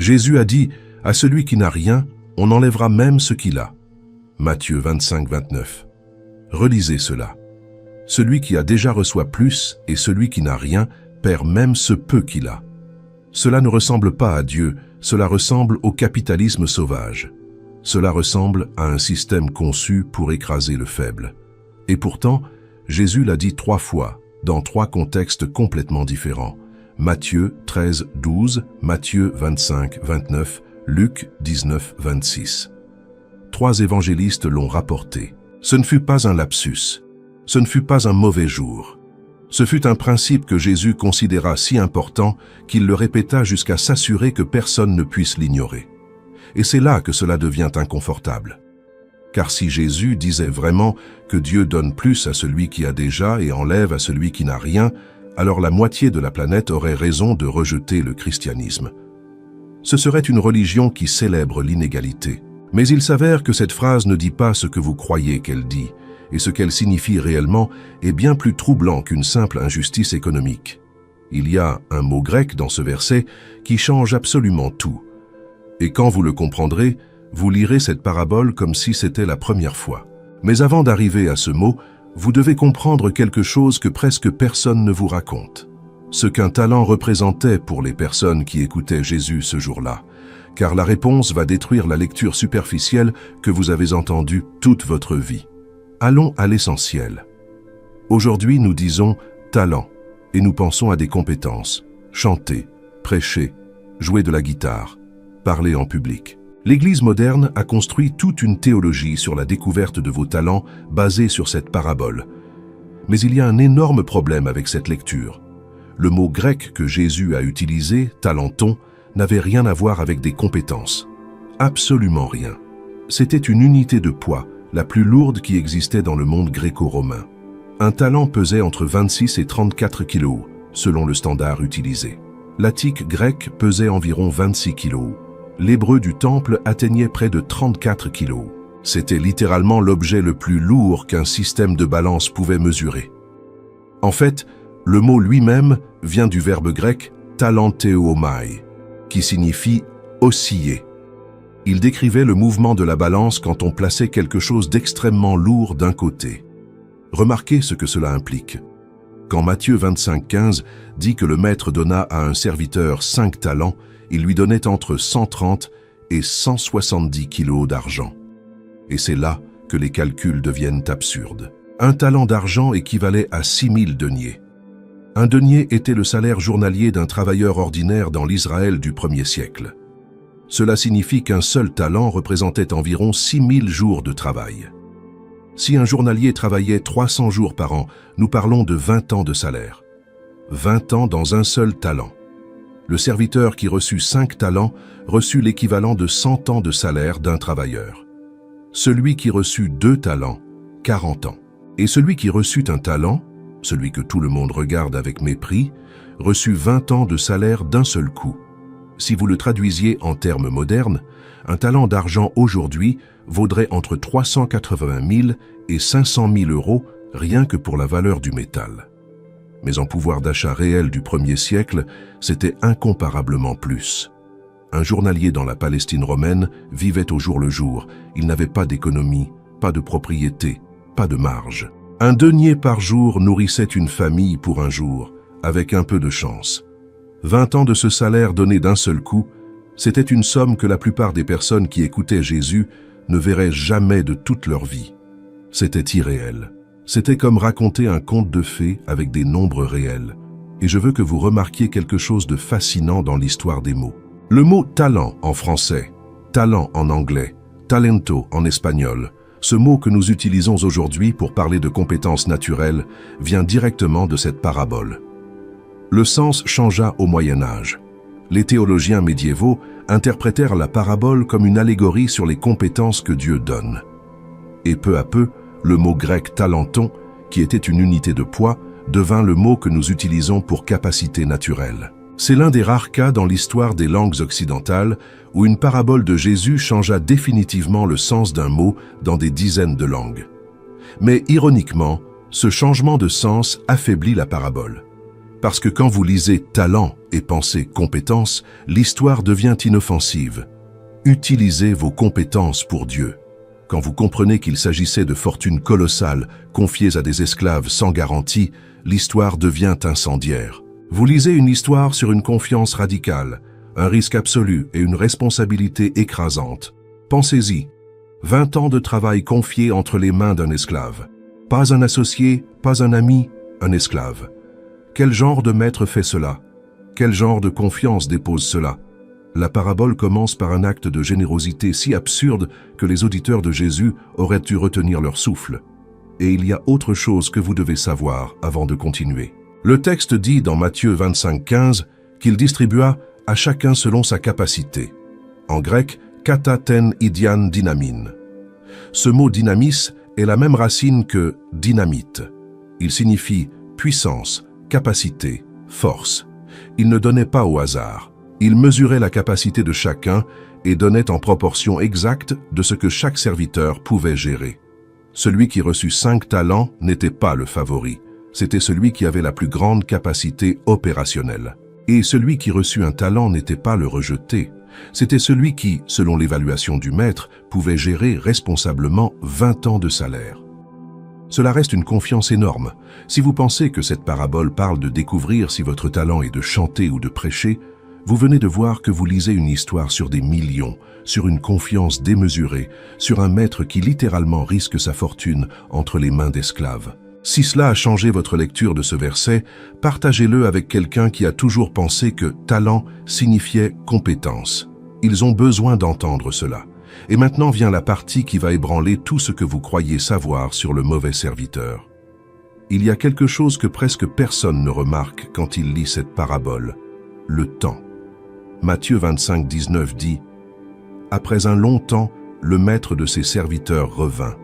Jésus a dit, à celui qui n'a rien, on enlèvera même ce qu'il a. Matthieu 25, 29. Relisez cela. Celui qui a déjà reçoit plus et celui qui n'a rien perd même ce peu qu'il a. Cela ne ressemble pas à Dieu, cela ressemble au capitalisme sauvage. Cela ressemble à un système conçu pour écraser le faible. Et pourtant, Jésus l'a dit 3 fois, dans 3 contextes complètement différents. Matthieu 13, 12, Matthieu 25, 29, Luc 19, 26. 3 évangélistes l'ont rapporté. Ce ne fut pas un lapsus. Ce ne fut pas un mauvais jour. Ce fut un principe que Jésus considéra si important qu'il le répéta jusqu'à s'assurer que personne ne puisse l'ignorer. Et c'est là que cela devient inconfortable. Car si Jésus disait vraiment que Dieu donne plus à celui qui a déjà et enlève à celui qui n'a rien, alors la moitié de la planète aurait raison de rejeter le christianisme. Ce serait une religion qui célèbre l'inégalité. Mais il s'avère que cette phrase ne dit pas ce que vous croyez qu'elle dit, et ce qu'elle signifie réellement est bien plus troublant qu'une simple injustice économique. Il y a un mot grec dans ce verset qui change absolument tout. Et quand vous le comprendrez, vous lirez cette parabole comme si c'était la première fois. Mais avant d'arriver à ce mot, vous devez comprendre quelque chose que presque personne ne vous raconte. Ce qu'un talent représentait pour les personnes qui écoutaient Jésus ce jour-là. Car la réponse va détruire la lecture superficielle que vous avez entendue toute votre vie. Allons à l'essentiel. Aujourd'hui, nous disons « talent » et nous pensons à des compétences. Chanter, prêcher, jouer de la guitare, parler en public. L'Église moderne a construit toute une théologie sur la découverte de vos talents basée sur cette parabole. Mais il y a un énorme problème avec cette lecture. Le mot grec que Jésus a utilisé, « talenton », n'avait rien à voir avec des compétences. Absolument rien. C'était une unité de poids, la plus lourde qui existait dans le monde gréco-romain. Un talent pesait entre 26 et 34 kilos, selon le standard utilisé. L'attique grec pesait environ 26 kilos. L'hébreu du temple atteignait près de 34 kilos. C'était littéralement l'objet le plus lourd qu'un système de balance pouvait mesurer. En fait, le mot lui-même vient du verbe grec « talanteomai », qui signifie « osciller ». Il décrivait le mouvement de la balance quand on plaçait quelque chose d'extrêmement lourd d'un côté. Remarquez ce que cela implique. Quand Matthieu 25, 15 dit que le maître donna à un serviteur 5 talents, il lui donnait entre 130 et 170 kilos d'argent. Et c'est là que les calculs deviennent absurdes. Un talent d'argent équivalait à 6000 deniers. Un denier était le salaire journalier d'un travailleur ordinaire dans l'Israël du 1er siècle. Cela signifie qu'un seul talent représentait environ 6000 jours de travail. Si un journalier travaillait 300 jours par an, nous parlons de 20 ans de salaire. 20 ans dans un seul talent. Le serviteur qui reçut 5 talents reçut l'équivalent de 100 ans de salaire d'un travailleur. Celui qui reçut 2 talents, 40 ans. Et celui qui reçut un talent, celui que tout le monde regarde avec mépris, reçut 20 ans de salaire d'un seul coup. Si vous le traduisiez en termes modernes, un talent d'argent aujourd'hui vaudrait entre 380 000 et 500 000 euros rien que pour la valeur du métal. Mais en pouvoir d'achat réel du 1er siècle, c'était incomparablement plus. Un journalier dans la Palestine romaine vivait au jour le jour. Il n'avait pas d'économie, pas de propriété, pas de marge. Un denier par jour nourrissait une famille pour un jour, avec un peu de chance. 20 ans de ce salaire donné d'un seul coup, c'était une somme que la plupart des personnes qui écoutaient Jésus ne verraient jamais de toute leur vie. C'était irréel. C'était comme raconter un conte de fées avec des nombres réels. Et je veux que vous remarquiez quelque chose de fascinant dans l'histoire des mots. Le mot « talent » en français, « talent » en anglais, « talento » en espagnol, ce mot que nous utilisons aujourd'hui pour parler de compétences naturelles vient directement de cette parabole. Le sens changea au Moyen Âge. Les théologiens médiévaux interprétèrent la parabole comme une allégorie sur les compétences que Dieu donne. Et peu à peu, le mot grec « talenton », qui était une unité de poids, devint le mot que nous utilisons pour capacité naturelle. C'est l'un des rares cas dans l'histoire des langues occidentales où une parabole de Jésus changea définitivement le sens d'un mot dans des dizaines de langues. Mais ironiquement, ce changement de sens affaiblit la parabole. Parce que quand vous lisez talent et pensez compétence, l'histoire devient inoffensive. Utilisez vos compétences pour Dieu. Quand vous comprenez qu'il s'agissait de fortunes colossales confiées à des esclaves sans garantie, l'histoire devient incendiaire. Vous lisez une histoire sur une confiance radicale, un risque absolu et une responsabilité écrasante. Pensez-y. 20 ans de travail confiés entre les mains d'un esclave. Pas un associé, pas un ami, un esclave. Quel genre de maître fait cela? Quel genre de confiance dépose cela? La parabole commence par un acte de générosité si absurde que les auditeurs de Jésus auraient dû retenir leur souffle. Et il y a autre chose que vous devez savoir avant de continuer. Le texte dit dans Matthieu 25:15 qu'il distribua à chacun selon sa capacité. En grec, kata ten idian dynamin. Ce mot dynamis est la même racine que dynamite. Il signifie puissance, capacité, force. Il ne donnait pas au hasard. Il mesurait la capacité de chacun et donnait en proportion exacte de ce que chaque serviteur pouvait gérer. Celui qui reçut 5 talents n'était pas le favori. C'était celui qui avait la plus grande capacité opérationnelle. Et celui qui reçut un talent n'était pas le rejeté. C'était celui qui, selon l'évaluation du maître, pouvait gérer responsablement 20 ans de salaire. Cela reste une confiance énorme. Si vous pensez que cette parabole parle de découvrir si votre talent est de chanter ou de prêcher, vous venez de voir que vous lisez une histoire sur des millions, sur une confiance démesurée, sur un maître qui littéralement risque sa fortune entre les mains d'esclaves. Si cela a changé votre lecture de ce verset, partagez-le avec quelqu'un qui a toujours pensé que talent signifiait compétence. Ils ont besoin d'entendre cela. Et maintenant vient la partie qui va ébranler tout ce que vous croyez savoir sur le mauvais serviteur. Il y a quelque chose que presque personne ne remarque quand il lit cette parabole, le temps. Matthieu 25:19 dit « Après un long temps, le maître de ses serviteurs revint. »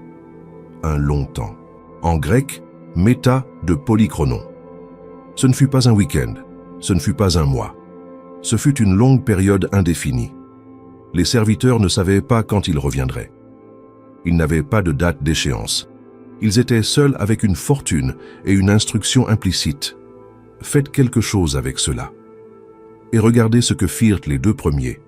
Un long temps. En grec, méta de polychronon. Ce ne fut pas un week-end, ce ne fut pas un mois. Ce fut une longue période indéfinie. Les serviteurs ne savaient pas quand ils reviendraient. Ils n'avaient pas de date d'échéance. Ils étaient seuls avec une fortune et une instruction implicite. Faites quelque chose avec cela. Et regardez ce que firent les 2 premiers.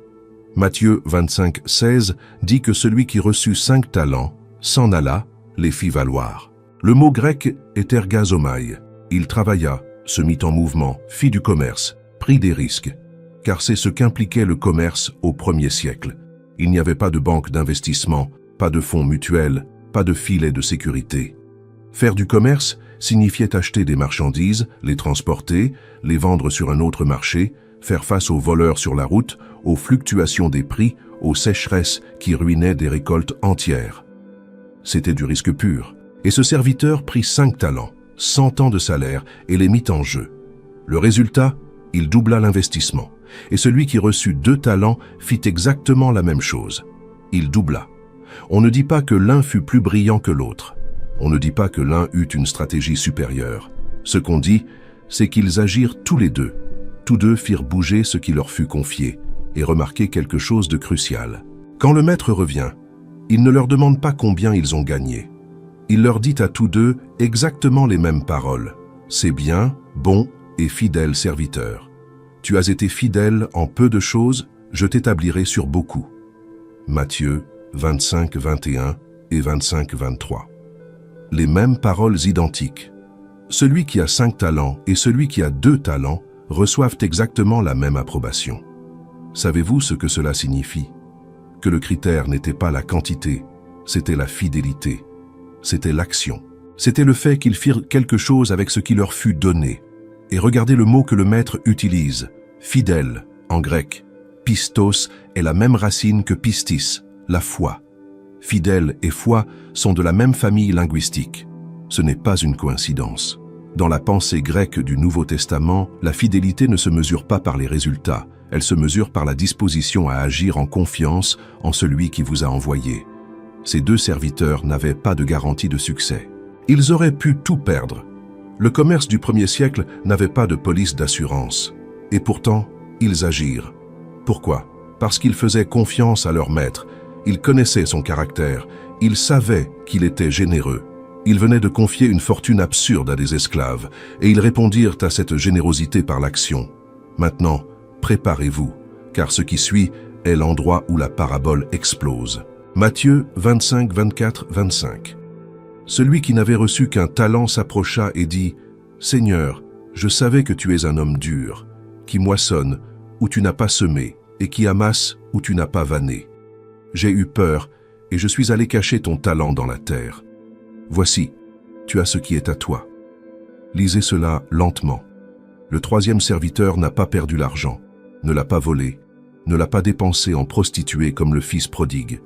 Matthieu 25:16 dit que celui qui reçut 5 talents s'en alla, les fit valoir. Le mot grec est ergazomai. Il travailla, se mit en mouvement, fit du commerce, prit des risques. Car c'est ce qu'impliquait le commerce au 1er siècle. Il n'y avait pas de banque d'investissement, pas de fonds mutuels, pas de filet de sécurité. Faire du commerce signifiait acheter des marchandises, les transporter, les vendre sur un autre marché, faire face aux voleurs sur la route, aux fluctuations des prix, aux sécheresses qui ruinaient des récoltes entières. C'était du risque pur. Et ce serviteur prit 5 talents, 100 ans de salaire et les mit en jeu. Le résultat, il doubla l'investissement. Et celui qui reçut 2 talents fit exactement la même chose. Il doubla. On ne dit pas que l'un fut plus brillant que l'autre. On ne dit pas que l'un eut une stratégie supérieure. Ce qu'on dit, c'est qu'ils agirent tous les deux. Tous deux firent bouger ce qui leur fut confié. Et remarquez quelque chose de crucial. Quand le maître revient, il ne leur demande pas combien ils ont gagné. Il leur dit à tous deux exactement les mêmes paroles. C'est bien, bon et fidèle serviteur. Tu as été fidèle en peu de choses, je t'établirai sur beaucoup. Matthieu 25:21 et 25:23. Les mêmes paroles identiques. Celui qui a 5 talents et celui qui a 2 talents reçoivent exactement la même approbation. Savez-vous ce que cela signifie? Que le critère n'était pas la quantité, c'était la fidélité, c'était l'action. C'était le fait qu'ils firent quelque chose avec ce qui leur fut donné. Et regardez le mot que le maître utilise, fidèle, en grec. Pistos est la même racine que pistis, la foi. Fidèle et foi sont de la même famille linguistique. Ce n'est pas une coïncidence. Dans la pensée grecque du Nouveau Testament, la fidélité ne se mesure pas par les résultats, elle se mesure par la disposition à agir en confiance en celui qui vous a envoyé. Ces 2 serviteurs n'avaient pas de garantie de succès. Ils auraient pu tout perdre. Le commerce du 1er siècle n'avait pas de police d'assurance. Et pourtant, ils agirent. Pourquoi? Parce qu'ils faisaient confiance à leur maître. Ils connaissaient son caractère. Ils savaient qu'il était généreux. Il venait de confier une fortune absurde à des esclaves, et ils répondirent à cette générosité par l'action. Maintenant, préparez-vous, car ce qui suit est l'endroit où la parabole explose. Matthieu 25, 24, 25. Celui qui n'avait reçu qu'un talent s'approcha et dit « Seigneur, je savais que tu es un homme dur, qui moissonne où tu n'as pas semé, et qui amasse où tu n'as pas vanné. J'ai eu peur, et je suis allé cacher ton talent dans la terre. Voici, tu as ce qui est à toi. » Lisez cela lentement. Le troisième serviteur n'a pas perdu l'argent, ne l'a pas volé, ne l'a pas dépensé en prostituée comme le fils prodigue.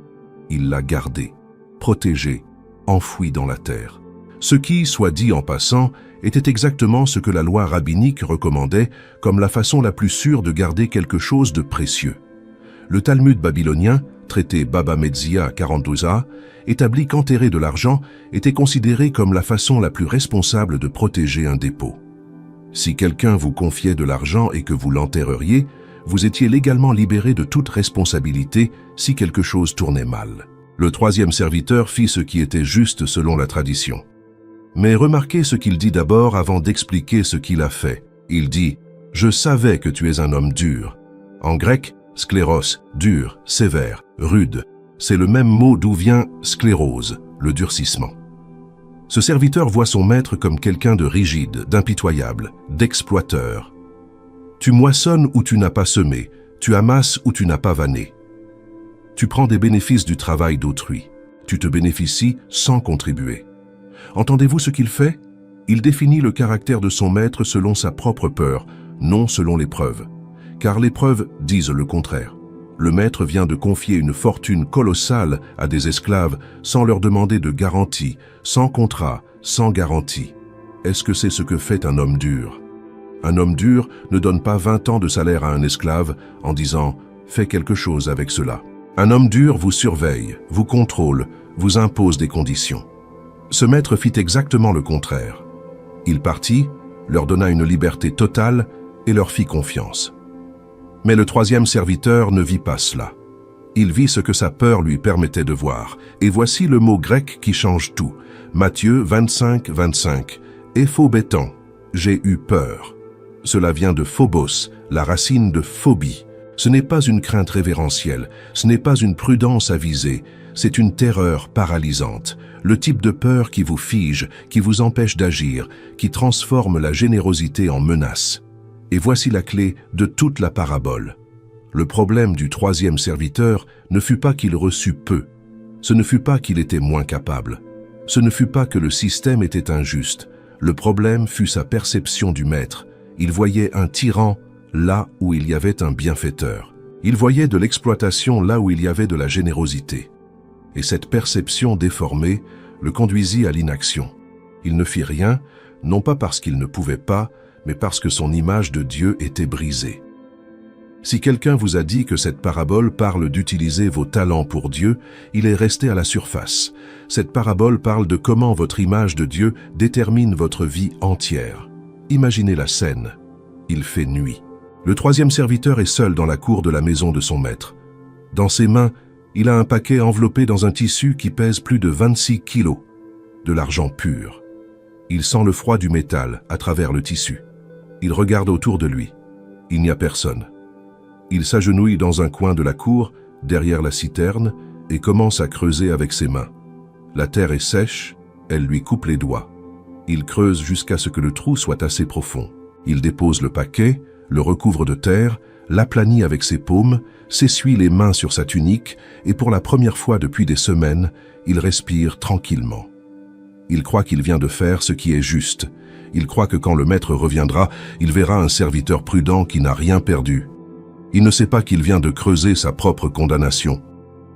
Il l'a gardé, protégé, enfoui dans la terre. Ce qui, soit dit en passant, était exactement ce que la loi rabbinique recommandait comme la façon la plus sûre de garder quelque chose de précieux. Le Talmud babylonien, traité Baba Metzia 42a, établit qu'enterrer de l'argent était considéré comme la façon la plus responsable de protéger un dépôt. Si quelqu'un vous confiait de l'argent et que vous l'enterreriez, vous étiez légalement libéré de toute responsabilité si quelque chose tournait mal. Le troisième serviteur fit ce qui était juste selon la tradition. Mais remarquez ce qu'il dit d'abord avant d'expliquer ce qu'il a fait. Il dit « Je savais que tu es un homme dur ». En grec, scléros, dur, sévère, rude. C'est le même mot d'où vient sclérose, le durcissement. Ce serviteur voit son maître comme quelqu'un de rigide, d'impitoyable, d'exploiteur. Tu moissonnes où tu n'as pas semé, tu amasses où tu n'as pas vanné. Tu prends des bénéfices du travail d'autrui. Tu te bénéficies sans contribuer. Entendez-vous ce qu'il fait? Il définit le caractère de son maître selon sa propre peur, non selon les preuves. Car les preuves disent le contraire. Le maître vient de confier une fortune colossale à des esclaves sans leur demander de garantie, sans contrat, sans garantie. Est-ce que c'est ce que fait un homme dur? Un homme dur ne donne pas 20 ans de salaire à un esclave en disant « fais quelque chose avec cela ». Un homme dur vous surveille, vous contrôle, vous impose des conditions. Ce maître fit exactement le contraire. Il partit, leur donna une liberté totale et leur fit confiance. Mais le troisième serviteur ne vit pas cela. Il vit ce que sa peur lui permettait de voir. Et voici le mot grec qui change tout. Matthieu 25, 25. « Ephobétan, j'ai eu peur ». Cela vient de phobos, la racine de phobie. Ce n'est pas une crainte révérentielle, ce n'est pas une prudence avisée, c'est une terreur paralysante, le type de peur qui vous fige, qui vous empêche d'agir, qui transforme la générosité en menace. Et voici la clé de toute la parabole. Le problème du troisième serviteur ne fut pas qu'il reçut peu, ce ne fut pas qu'il était moins capable, ce ne fut pas que le système était injuste, le problème fut sa perception du maître. Il voyait un tyran là où il y avait un bienfaiteur. Il voyait de l'exploitation là où il y avait de la générosité. Et cette perception déformée le conduisit à l'inaction. Il ne fit rien, non pas parce qu'il ne pouvait pas, mais parce que son image de Dieu était brisée. Si quelqu'un vous a dit que cette parabole parle d'utiliser vos talents pour Dieu, il est resté à la surface. Cette parabole parle de comment votre image de Dieu détermine votre vie entière. Imaginez la scène. Il fait nuit. Le troisième serviteur est seul dans la cour de la maison de son maître. Dans ses mains, il a un paquet enveloppé dans un tissu qui pèse plus de 26 kilos, de l'argent pur. Il sent le froid du métal à travers le tissu. Il regarde autour de lui. Il n'y a personne. Il s'agenouille dans un coin de la cour, derrière la citerne, et commence à creuser avec ses mains. La terre est sèche, elle lui coupe les doigts. Il creuse jusqu'à ce que le trou soit assez profond. Il dépose le paquet, le recouvre de terre, l'aplanit avec ses paumes, s'essuie les mains sur sa tunique et pour la première fois depuis des semaines, il respire tranquillement. Il croit qu'il vient de faire ce qui est juste. Il croit que quand le maître reviendra, il verra un serviteur prudent qui n'a rien perdu. Il ne sait pas qu'il vient de creuser sa propre condamnation,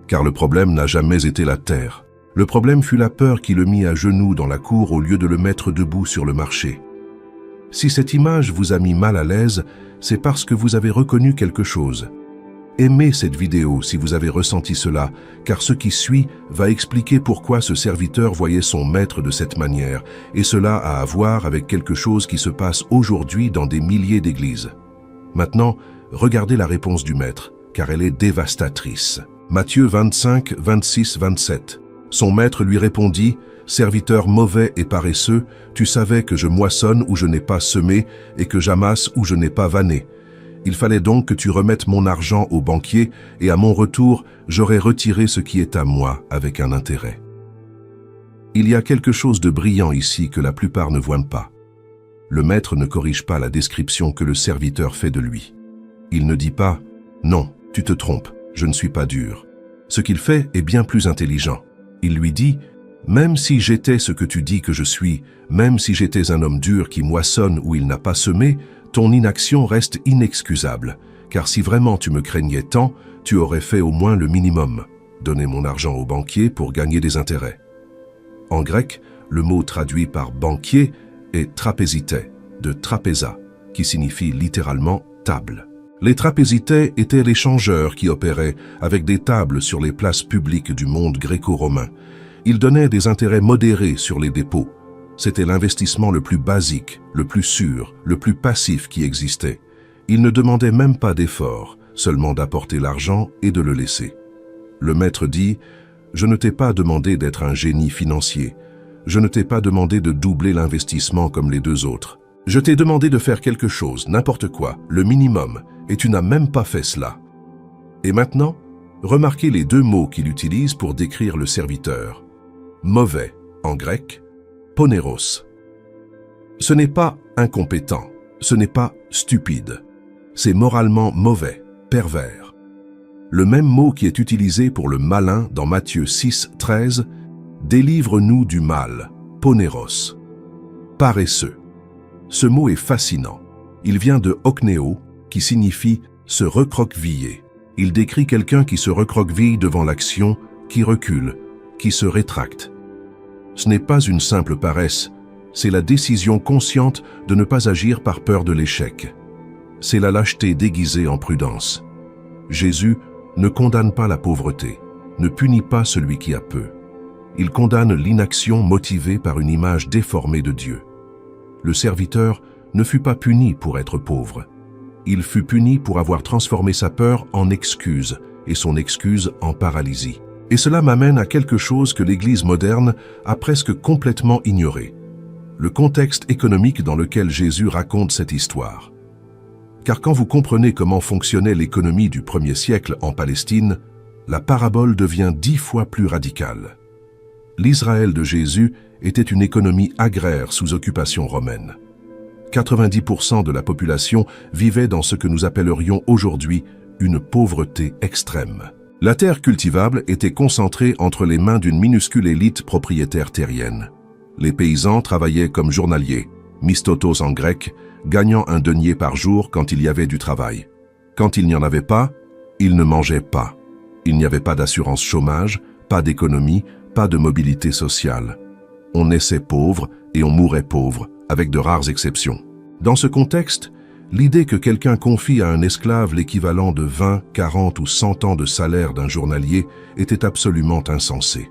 car le problème n'a jamais été la terre. Le problème fut la peur qui le mit à genoux dans la cour au lieu de le mettre debout sur le marché. Si cette image vous a mis mal à l'aise, c'est parce que vous avez reconnu quelque chose. Aimez cette vidéo si vous avez ressenti cela, car ce qui suit va expliquer pourquoi ce serviteur voyait son maître de cette manière, et cela a à voir avec quelque chose qui se passe aujourd'hui dans des milliers d'églises. Maintenant, regardez la réponse du maître, car elle est dévastatrice. Matthieu 25, 26, 27. Son maître lui répondit « Serviteur mauvais et paresseux, tu savais que je moissonne où je n'ai pas semé et que j'amasse où je n'ai pas vanné. Il fallait donc que tu remettes mon argent au banquier et à mon retour, j'aurais retiré ce qui est à moi avec un intérêt. Il y a quelque chose de brillant ici que la plupart ne voient pas. Le maître ne corrige pas la description que le serviteur fait de lui. Il ne dit pas « Non, tu te trompes, je ne suis pas dur ». Ce qu'il fait est bien plus intelligent. Il lui dit « Même si j'étais ce que tu dis que je suis, même si j'étais un homme dur qui moissonne où il n'a pas semé, ton inaction reste inexcusable, car si vraiment tu me craignais tant, tu aurais fait au moins le minimum, donner mon argent au banquier pour gagner des intérêts. » En grec, le mot traduit par banquier est trapézité, de trapéza, qui signifie littéralement table. Les trapézités étaient les changeurs qui opéraient avec des tables sur les places publiques du monde gréco-romain. Ils donnaient des intérêts modérés sur les dépôts. C'était l'investissement le plus basique, le plus sûr, le plus passif qui existait. Ils ne demandaient même pas d'effort, seulement d'apporter l'argent et de le laisser. Le maître dit « Je ne t'ai pas demandé d'être un génie financier. Je ne t'ai pas demandé de doubler l'investissement comme les deux autres. Je t'ai demandé de faire quelque chose, n'importe quoi, le minimum, et tu n'as même pas fait cela. » Et maintenant, remarquez les deux mots qu'il utilise pour décrire le serviteur. Mauvais, en grec, poneros. Ce n'est pas incompétent, ce n'est pas stupide. C'est moralement mauvais, pervers. Le même mot qui est utilisé pour le malin dans Matthieu 6, 13, délivre-nous du mal, poneros. Paresseux. Ce mot est fascinant. Il vient de oknéo, qui signifie se recroqueviller. Il décrit quelqu'un qui se recroqueville devant l'action, qui recule, qui se rétracte. Ce n'est pas une simple paresse, c'est la décision consciente de ne pas agir par peur de l'échec. C'est la lâcheté déguisée en prudence. Jésus ne condamne pas la pauvreté, ne punit pas celui qui a peu. Il condamne l'inaction motivée par une image déformée de Dieu. Le serviteur ne fut pas puni pour être pauvre. Il fut puni pour avoir transformé sa peur en excuse et son excuse en paralysie. Et cela m'amène à quelque chose que l'Église moderne a presque complètement ignoré. Le contexte économique dans lequel Jésus raconte cette histoire. Car quand vous comprenez comment fonctionnait l'économie du 1er siècle en Palestine, la parabole devient 10 fois plus radicale. L'Israël de Jésus était une économie agraire sous occupation romaine. 90% de la population vivait dans ce que nous appellerions aujourd'hui une pauvreté extrême. La terre cultivable était concentrée entre les mains d'une minuscule élite propriétaire terrienne. Les paysans travaillaient comme journaliers, mistotos en grec, gagnant un denier par jour quand il y avait du travail. Quand il n'y en avait pas, ils ne mangeaient pas. Il n'y avait pas d'assurance chômage, pas d'économie, pas de mobilité sociale. On naissait pauvre et on mourait pauvre, avec de rares exceptions. Dans ce contexte, l'idée que quelqu'un confie à un esclave l'équivalent de 20, 40 ou 100 ans de salaire d'un journalier était absolument insensée.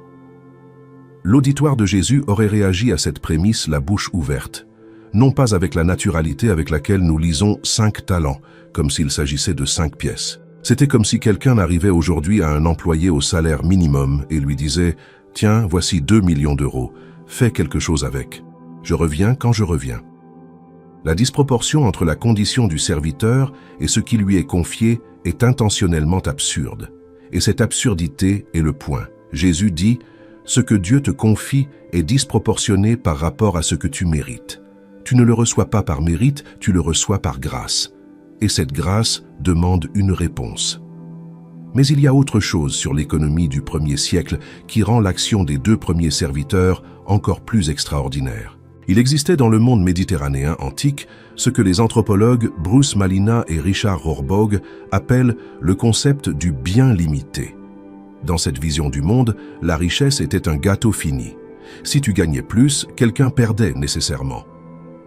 L'auditoire de Jésus aurait réagi à cette prémisse la bouche ouverte, non pas avec la naturalité avec laquelle nous lisons 5 talents, comme s'il s'agissait de 5 pièces. C'était comme si quelqu'un arrivait aujourd'hui à un employé au salaire minimum et lui disait « Tiens, voici 2 millions d'euros, fais quelque chose avec. Je reviens quand je reviens. » La disproportion entre la condition du serviteur et ce qui lui est confié est intentionnellement absurde. Et cette absurdité est le point. Jésus dit « Ce que Dieu te confie est disproportionné par rapport à ce que tu mérites. Tu ne le reçois pas par mérite, tu le reçois par grâce. Et cette grâce demande une réponse. » Mais il y a autre chose sur l'économie du 1er siècle qui rend l'action des 2 premiers serviteurs encore plus extraordinaire. Il existait dans le monde méditerranéen antique ce que les anthropologues Bruce Malina et Richard Rohrbaugh appellent le concept du bien limité. Dans cette vision du monde, la richesse était un gâteau fini. Si tu gagnais plus, quelqu'un perdait nécessairement.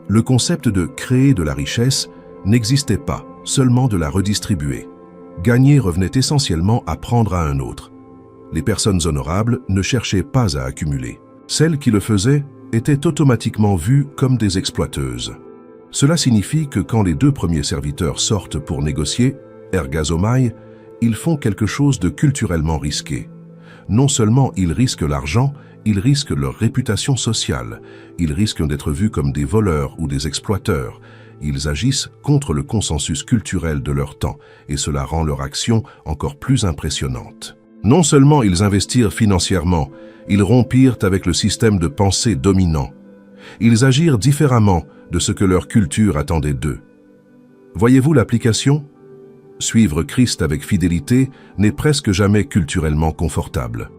Le concept de créer de la richesse n'existait pas, seulement de la redistribuer. Gagner revenait essentiellement à prendre à un autre. Les personnes honorables ne cherchaient pas à accumuler. Celles qui le faisaient étaient automatiquement vues comme des exploiteuses. Cela signifie que quand les 2 premiers serviteurs sortent pour négocier, ergazomai, ils font quelque chose de culturellement risqué. Non seulement ils risquent l'argent, ils risquent leur réputation sociale, ils risquent d'être vus comme des voleurs ou des exploiteurs. Ils agissent contre le consensus culturel de leur temps, et cela rend leur action encore plus impressionnante. Non seulement ils investirent financièrement, ils rompirent avec le système de pensée dominant. Ils agirent différemment de ce que leur culture attendait d'eux. Voyez-vous l'application? Suivre Christ avec fidélité n'est presque jamais culturellement confortable.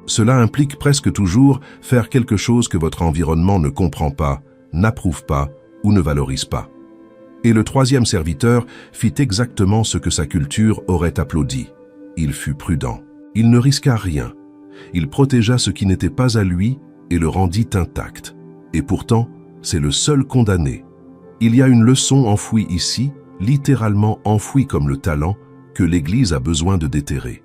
Cela implique presque toujours faire quelque chose que votre environnement ne comprend pas, n'approuve pas ou ne valorise pas. Et le troisième serviteur fit exactement ce que sa culture aurait applaudi. Il fut prudent. Il ne risqua rien. Il protégea ce qui n'était pas à lui et le rendit intact. Et pourtant, c'est le seul condamné. Il y a une leçon enfouie ici, littéralement enfouie comme le talent, que l'Église a besoin de déterrer.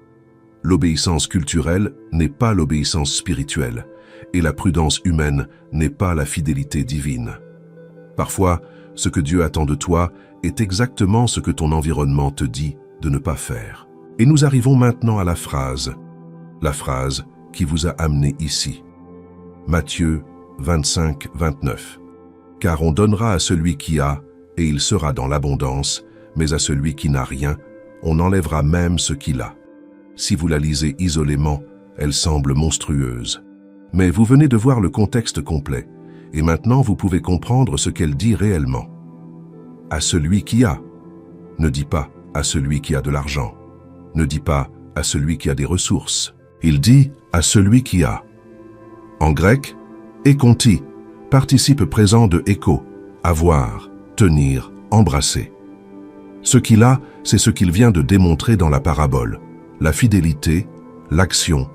L'obéissance culturelle n'est pas l'obéissance spirituelle, et la prudence humaine n'est pas la fidélité divine. Parfois, ce que Dieu attend de toi est exactement ce que ton environnement te dit de ne pas faire. Et nous arrivons maintenant à la phrase qui vous a amené ici. Matthieu 25, 29. Car on donnera à celui qui a, et il sera dans l'abondance, mais à celui qui n'a rien, on enlèvera même ce qu'il a. Si vous la lisez isolément, elle semble monstrueuse. Mais vous venez de voir le contexte complet, et maintenant vous pouvez comprendre ce qu'elle dit réellement. À celui qui a. Ne dis pas à celui qui a de l'argent. Ne dis pas à celui qui a des ressources. Il dit à celui qui a. En grec, ekonti, participe présent de écho, avoir, tenir, embrasser. Ce qu'il a, c'est ce qu'il vient de démontrer dans la parabole. La fidélité, l'action,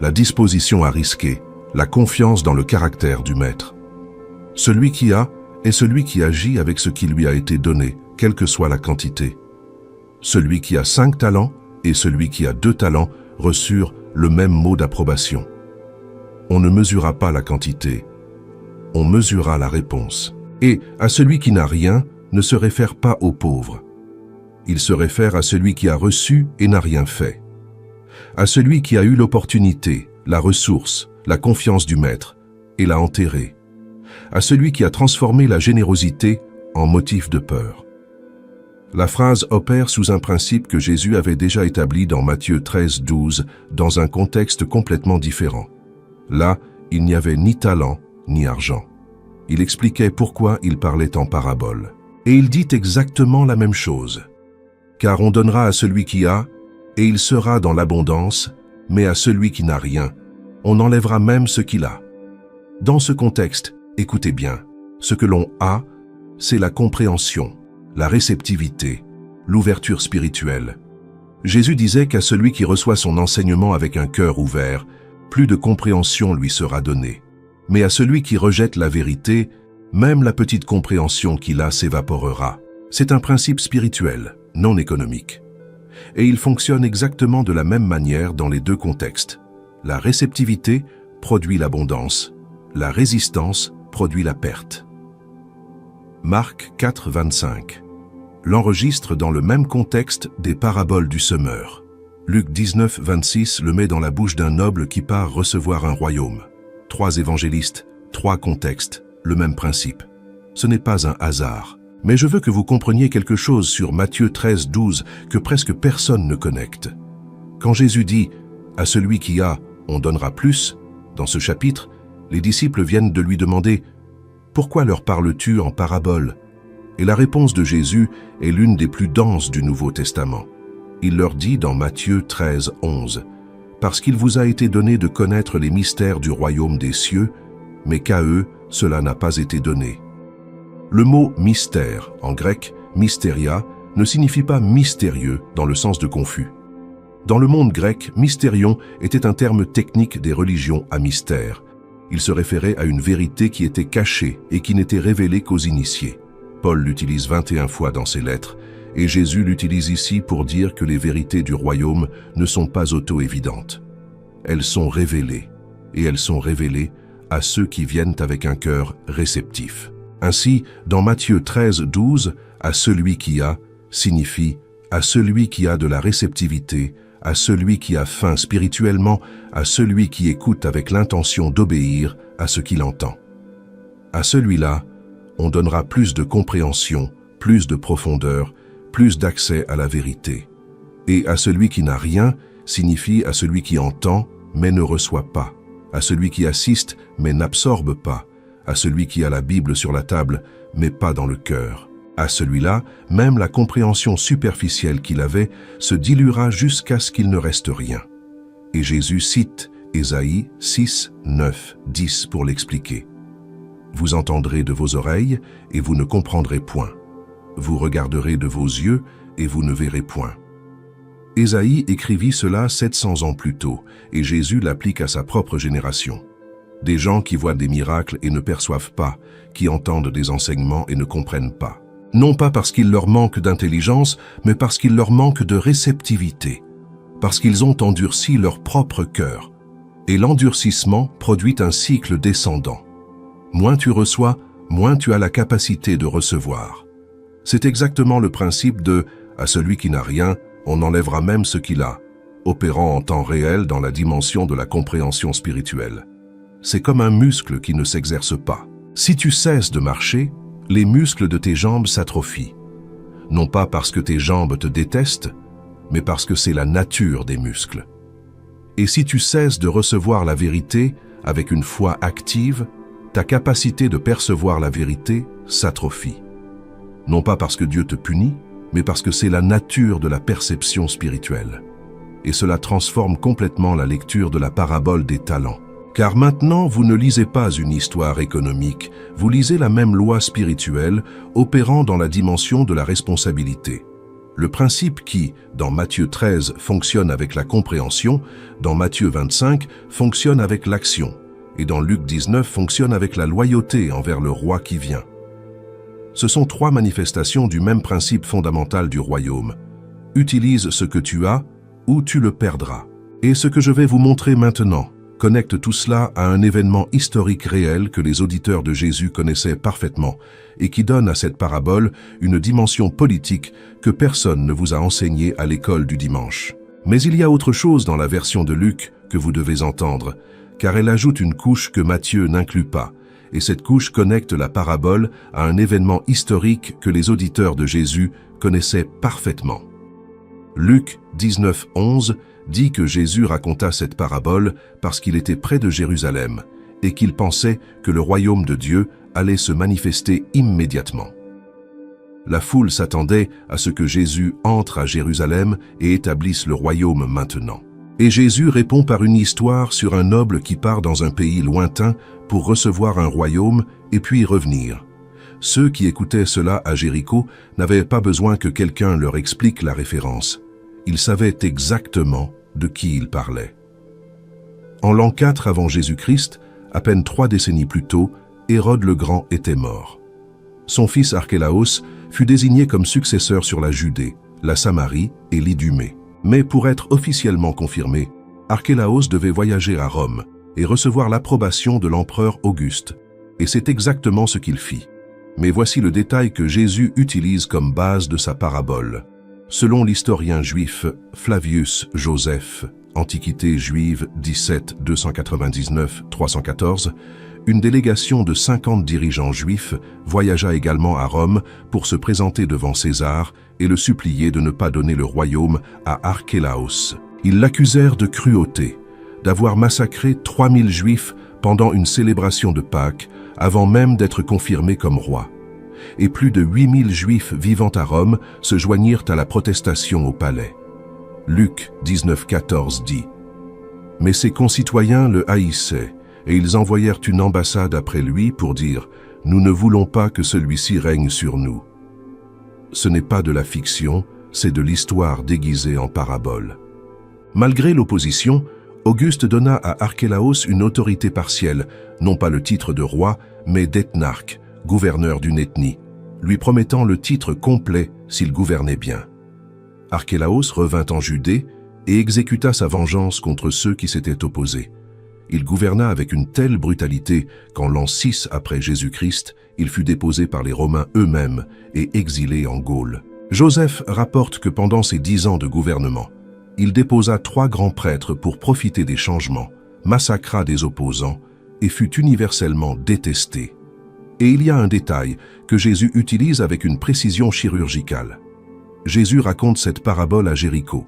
la disposition à risquer, la confiance dans le caractère du maître. Celui qui a est celui qui agit avec ce qui lui a été donné, quelle que soit la quantité. Celui qui a 5 talents et celui qui a 2 talents reçurent le même mot d'approbation. On ne mesura pas la quantité, on mesura la réponse. Et à celui qui n'a rien ne se réfère pas aux pauvres. Il se réfère à celui qui a reçu et n'a rien fait. À celui qui a eu l'opportunité, la ressource, la confiance du maître et l'a enterré. À celui qui a transformé la générosité en motif de peur. La phrase opère sous un principe que Jésus avait déjà établi dans Matthieu 13, 12, dans un contexte complètement différent. Là, il n'y avait ni talent, ni argent. Il expliquait pourquoi il parlait en parabole. Et il dit exactement la même chose. Car on donnera à celui qui a, et il sera dans l'abondance, mais à celui qui n'a rien, on enlèvera même ce qu'il a. Dans ce contexte, écoutez bien, ce que l'on a, c'est la compréhension, la réceptivité, l'ouverture spirituelle. Jésus disait qu'à celui qui reçoit son enseignement avec un cœur ouvert, plus de compréhension lui sera donnée. Mais à celui qui rejette la vérité, même la petite compréhension qu'il a s'évaporera. C'est un principe spirituel, non économique. Et il fonctionne exactement de la même manière dans les deux contextes. La réceptivité produit l'abondance, la résistance produit la perte. Marc 4, 25. L'enregistre dans le même contexte des paraboles du semeur. Luc 19, 26 le met dans la bouche d'un noble qui part recevoir un royaume. 3 évangélistes, 3 contextes, le même principe. Ce n'est pas un hasard. Mais je veux que vous compreniez quelque chose sur Matthieu 13, 12 que presque personne ne connecte. Quand Jésus dit « À celui qui a, on donnera plus », dans ce chapitre, les disciples viennent de lui demander « Pourquoi leur parles-tu en parabole ?» Et la réponse de Jésus est l'une des plus denses du Nouveau Testament. Il leur dit dans Matthieu 13, 11 « Parce qu'il vous a été donné de connaître les mystères du royaume des cieux, mais qu'à eux, cela n'a pas été donné. » Le mot « mystère » en grec, « mystéria » ne signifie pas « mystérieux » dans le sens de confus. Dans le monde grec, « mystérion » était un terme technique des religions à mystère. Il se référait à une vérité qui était cachée et qui n'était révélée qu'aux initiés. Paul l'utilise 21 fois dans ses lettres, et Jésus l'utilise ici pour dire que les vérités du royaume ne sont pas auto-évidentes. Elles sont révélées, et elles sont révélées à ceux qui viennent avec un cœur réceptif. Ainsi, dans Matthieu 13, 12, « à celui qui a » signifie « à celui qui a de la réceptivité, à celui qui a faim spirituellement, à celui qui écoute avec l'intention d'obéir à ce qu'il entend. À celui-là, on donnera plus de compréhension, plus de profondeur, plus d'accès à la vérité. Et à celui qui n'a rien signifie à celui qui entend mais ne reçoit pas, à celui qui assiste mais n'absorbe pas, à celui qui a la Bible sur la table mais pas dans le cœur. À celui-là, même la compréhension superficielle qu'il avait se diluera jusqu'à ce qu'il ne reste rien. Et Jésus cite Ésaïe 6, 9, 10 pour l'expliquer. Vous entendrez de vos oreilles et vous ne comprendrez point. Vous regarderez de vos yeux et vous ne verrez point. Ésaïe écrivit cela 700 ans plus tôt, et Jésus l'applique à sa propre génération. Des gens qui voient des miracles et ne perçoivent pas, qui entendent des enseignements et ne comprennent pas. Non pas parce qu'il leur manque d'intelligence, mais parce qu'il leur manque de réceptivité, parce qu'ils ont endurci leur propre cœur. Et l'endurcissement produit un cycle descendant. Moins tu reçois, moins tu as la capacité de recevoir. C'est exactement le principe de « à celui qui n'a rien, on enlèvera même ce qu'il a », opérant en temps réel dans la dimension de la compréhension spirituelle. C'est comme un muscle qui ne s'exerce pas. Si tu cesses de marcher, les muscles de tes jambes s'atrophient. Non pas parce que tes jambes te détestent, mais parce que c'est la nature des muscles. Et si tu cesses de recevoir la vérité avec une foi active, ta capacité de percevoir la vérité s'atrophie. Non pas parce que Dieu te punit, mais parce que c'est la nature de la perception spirituelle. Et cela transforme complètement la lecture de la parabole des talents. Car maintenant, vous ne lisez pas une histoire économique, vous lisez la même loi spirituelle opérant dans la dimension de la responsabilité. Le principe qui, dans Matthieu 13, fonctionne avec la compréhension, dans Matthieu 25, fonctionne avec l'action, et dans Luc 19, fonctionne avec la loyauté envers le roi qui vient. Ce sont trois manifestations du même principe fondamental du royaume. Utilise ce que tu as, ou tu le perdras. Et ce que je vais vous montrer maintenant connecte tout cela à un événement historique réel que les auditeurs de Jésus connaissaient parfaitement et qui donne à cette parabole une dimension politique que personne ne vous a enseignée à l'école du dimanche. Mais il y a autre chose dans la version de Luc que vous devez entendre, car elle ajoute une couche que Matthieu n'inclut pas, et cette couche connecte la parabole à un événement historique que les auditeurs de Jésus connaissaient parfaitement. Luc 19, 11 dit que Jésus raconta cette parabole parce qu'il était près de Jérusalem et qu'il pensait que le royaume de Dieu allait se manifester immédiatement. La foule s'attendait à ce que Jésus entre à Jérusalem et établisse le royaume maintenant. Et Jésus répond par une histoire sur un noble qui part dans un pays lointain pour recevoir un royaume et puis revenir. Ceux qui écoutaient cela à Jéricho n'avaient pas besoin que quelqu'un leur explique la référence. Ils savaient exactement de qui il parlait. En l'an 4 avant Jésus-Christ, à peine 3 décennies plus tôt, Hérode le Grand était mort. Son fils Archélaos fut désigné comme successeur sur la Judée, la Samarie et l'Idumée. Mais pour être officiellement confirmé, Archélaos devait voyager à Rome et recevoir l'approbation de l'empereur Auguste. Et c'est exactement ce qu'il fit. Mais voici le détail que Jésus utilise comme base de sa parabole. Selon l'historien juif Flavius Joseph, Antiquité juive 17 299 314, une délégation de 50 dirigeants juifs voyagea également à Rome pour se présenter devant César et le supplier de ne pas donner le royaume à Archélaos. Ils l'accusèrent de cruauté, d'avoir massacré 3000 juifs pendant une célébration de Pâques avant même d'être confirmé comme roi. Et plus de 8000 juifs vivant à Rome se joignirent à la protestation au palais. Luc 19,14 dit « Mais ses concitoyens le haïssaient, et ils envoyèrent une ambassade après lui pour dire « Nous ne voulons pas que celui-ci règne sur nous ». Ce n'est pas de la fiction, c'est de l'histoire déguisée en parabole. Malgré l'opposition, Auguste donna à Archélaos une autorité partielle, non pas le titre de roi, mais d'ethnarque, gouverneur d'une ethnie, lui promettant le titre complet s'il gouvernait bien. Archélaos revint en Judée et exécuta sa vengeance contre ceux qui s'étaient opposés. Il gouverna avec une telle brutalité qu'en l'an 6 après Jésus-Christ, il fut déposé par les Romains eux-mêmes et exilé en Gaule. Joseph rapporte que pendant ses 10 ans de gouvernement, Il déposa 3 grands prêtres pour profiter des changements, massacra des opposants et fut universellement détesté. Et il y a un détail que Jésus utilise avec une précision chirurgicale. Jésus raconte cette parabole à Jéricho.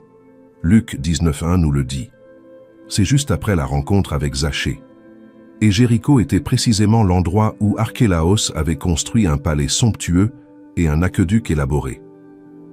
Luc 19:1 nous le dit. C'est juste après la rencontre avec Zachée. Et Jéricho était précisément l'endroit où Archélaos avait construit un palais somptueux et un aqueduc élaboré.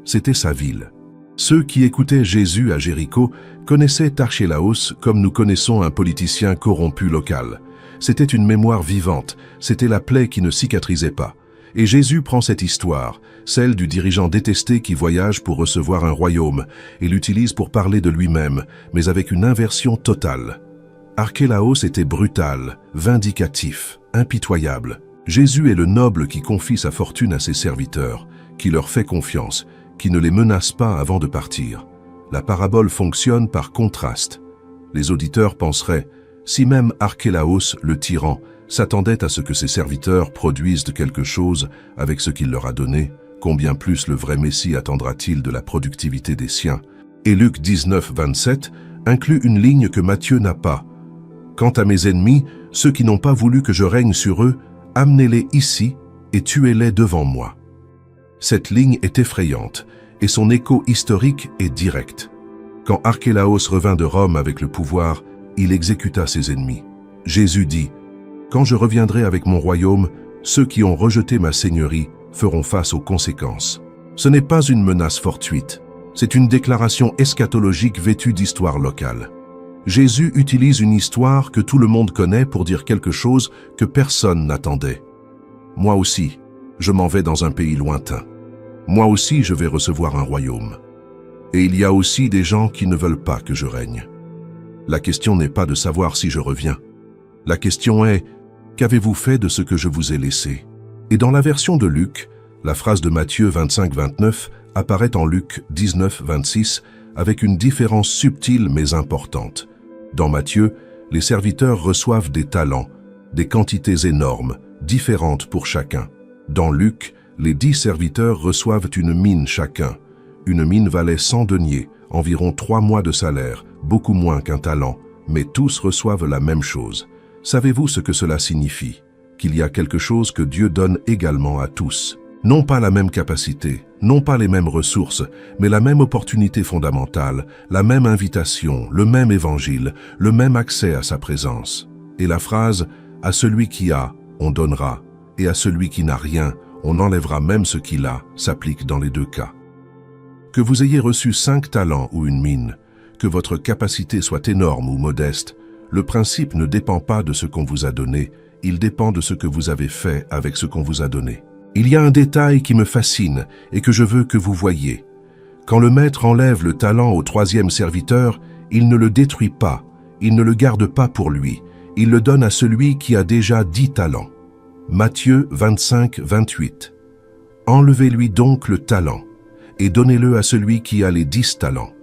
C'était sa ville. Ceux qui écoutaient Jésus à Jéricho connaissaient Archélaos comme nous connaissons un politicien corrompu local. C'était une mémoire vivante, c'était la plaie qui ne cicatrisait pas. Et Jésus prend cette histoire, celle du dirigeant détesté qui voyage pour recevoir un royaume, et l'utilise pour parler de lui-même, mais avec une inversion totale. Archélaos était brutal, vindicatif, impitoyable. Jésus est le noble qui confie sa fortune à ses serviteurs, qui leur fait confiance, qui ne les menace pas avant de partir. La parabole fonctionne par contraste. Les auditeurs penseraient, si même Archélaos, le tyran, s'attendait à ce que ses serviteurs produisent quelque chose avec ce qu'il leur a donné, combien plus le vrai Messie attendra-t-il de la productivité des siens? Et Luc 19:27 inclut une ligne que Matthieu n'a pas. Quant à mes ennemis, ceux qui n'ont pas voulu que je règne sur eux, amenez-les ici et tuez-les devant moi. Cette ligne est effrayante et son écho historique est direct. Quand Archélaos revint de Rome avec le pouvoir, il exécuta ses ennemis. Jésus dit, « Quand je reviendrai avec mon royaume, ceux qui ont rejeté ma seigneurie feront face aux conséquences. » Ce n'est pas une menace fortuite, c'est une déclaration eschatologique vêtue d'histoire locale. Jésus utilise une histoire que tout le monde connaît pour dire quelque chose que personne n'attendait. Moi aussi, je m'en vais dans un pays lointain. Moi aussi, je vais recevoir un royaume. Et il y a aussi des gens qui ne veulent pas que je règne. La question n'est pas de savoir si je reviens. La question est, qu'avez-vous fait de ce que je vous ai laissé? Et dans la version de Luc, la phrase de Matthieu 25:29 apparaît en Luc 19:26 avec une différence subtile mais importante. Dans Matthieu, les serviteurs reçoivent des talents, des quantités énormes, différentes pour chacun. Dans Luc, les 10 serviteurs reçoivent une mine chacun. Une mine valait 100 deniers, environ 3 mois de salaire, beaucoup moins qu'un talent, mais tous reçoivent la même chose. Savez-vous ce que cela signifie? Qu'il y a quelque chose que Dieu donne également à tous. Non pas la même capacité, non pas les mêmes ressources, mais la même opportunité fondamentale, la même invitation, le même évangile, le même accès à sa présence. Et la phrase « à celui qui a, on donnera, et à celui qui n'a rien, on enlèvera même ce qu'il a » s'applique dans les deux cas. Que vous ayez reçu 5 talents ou une mine, que votre capacité soit énorme ou modeste, le principe ne dépend pas de ce qu'on vous a donné, il dépend de ce que vous avez fait avec ce qu'on vous a donné. Il y a un détail qui me fascine et que je veux que vous voyiez. Quand le maître enlève le talent au 3e serviteur, il ne le détruit pas, il ne le garde pas pour lui, il le donne à celui qui a déjà 10 talents. Matthieu 25:28. Enlevez-lui donc le talent et donnez-le à celui qui a les 10 talents.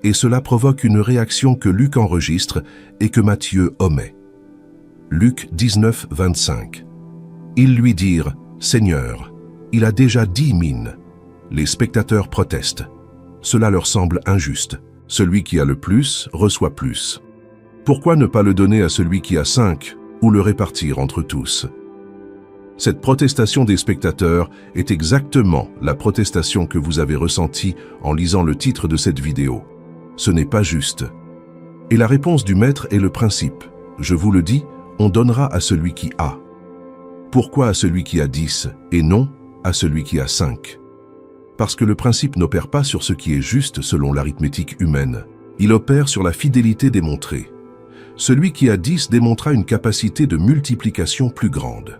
Et cela provoque une réaction que Luc enregistre et que Matthieu omet. Luc 19:25. Ils lui dirent, « Seigneur, il a déjà 10 mines. » Les spectateurs protestent. Cela leur semble injuste. Celui qui a le plus reçoit plus. Pourquoi ne pas le donner à celui qui a 5 ou le répartir entre tous? Cette protestation des spectateurs est exactement la protestation que vous avez ressentie en lisant le titre de cette vidéo. Ce n'est pas juste. Et la réponse du maître est le principe. Je vous le dis, on donnera à celui qui a. Pourquoi à celui qui a 10 et non à celui qui a 5? Parce que le principe n'opère pas sur ce qui est juste selon l'arithmétique humaine. Il opère sur la fidélité démontrée. Celui qui a 10 démontra une capacité de multiplication plus grande.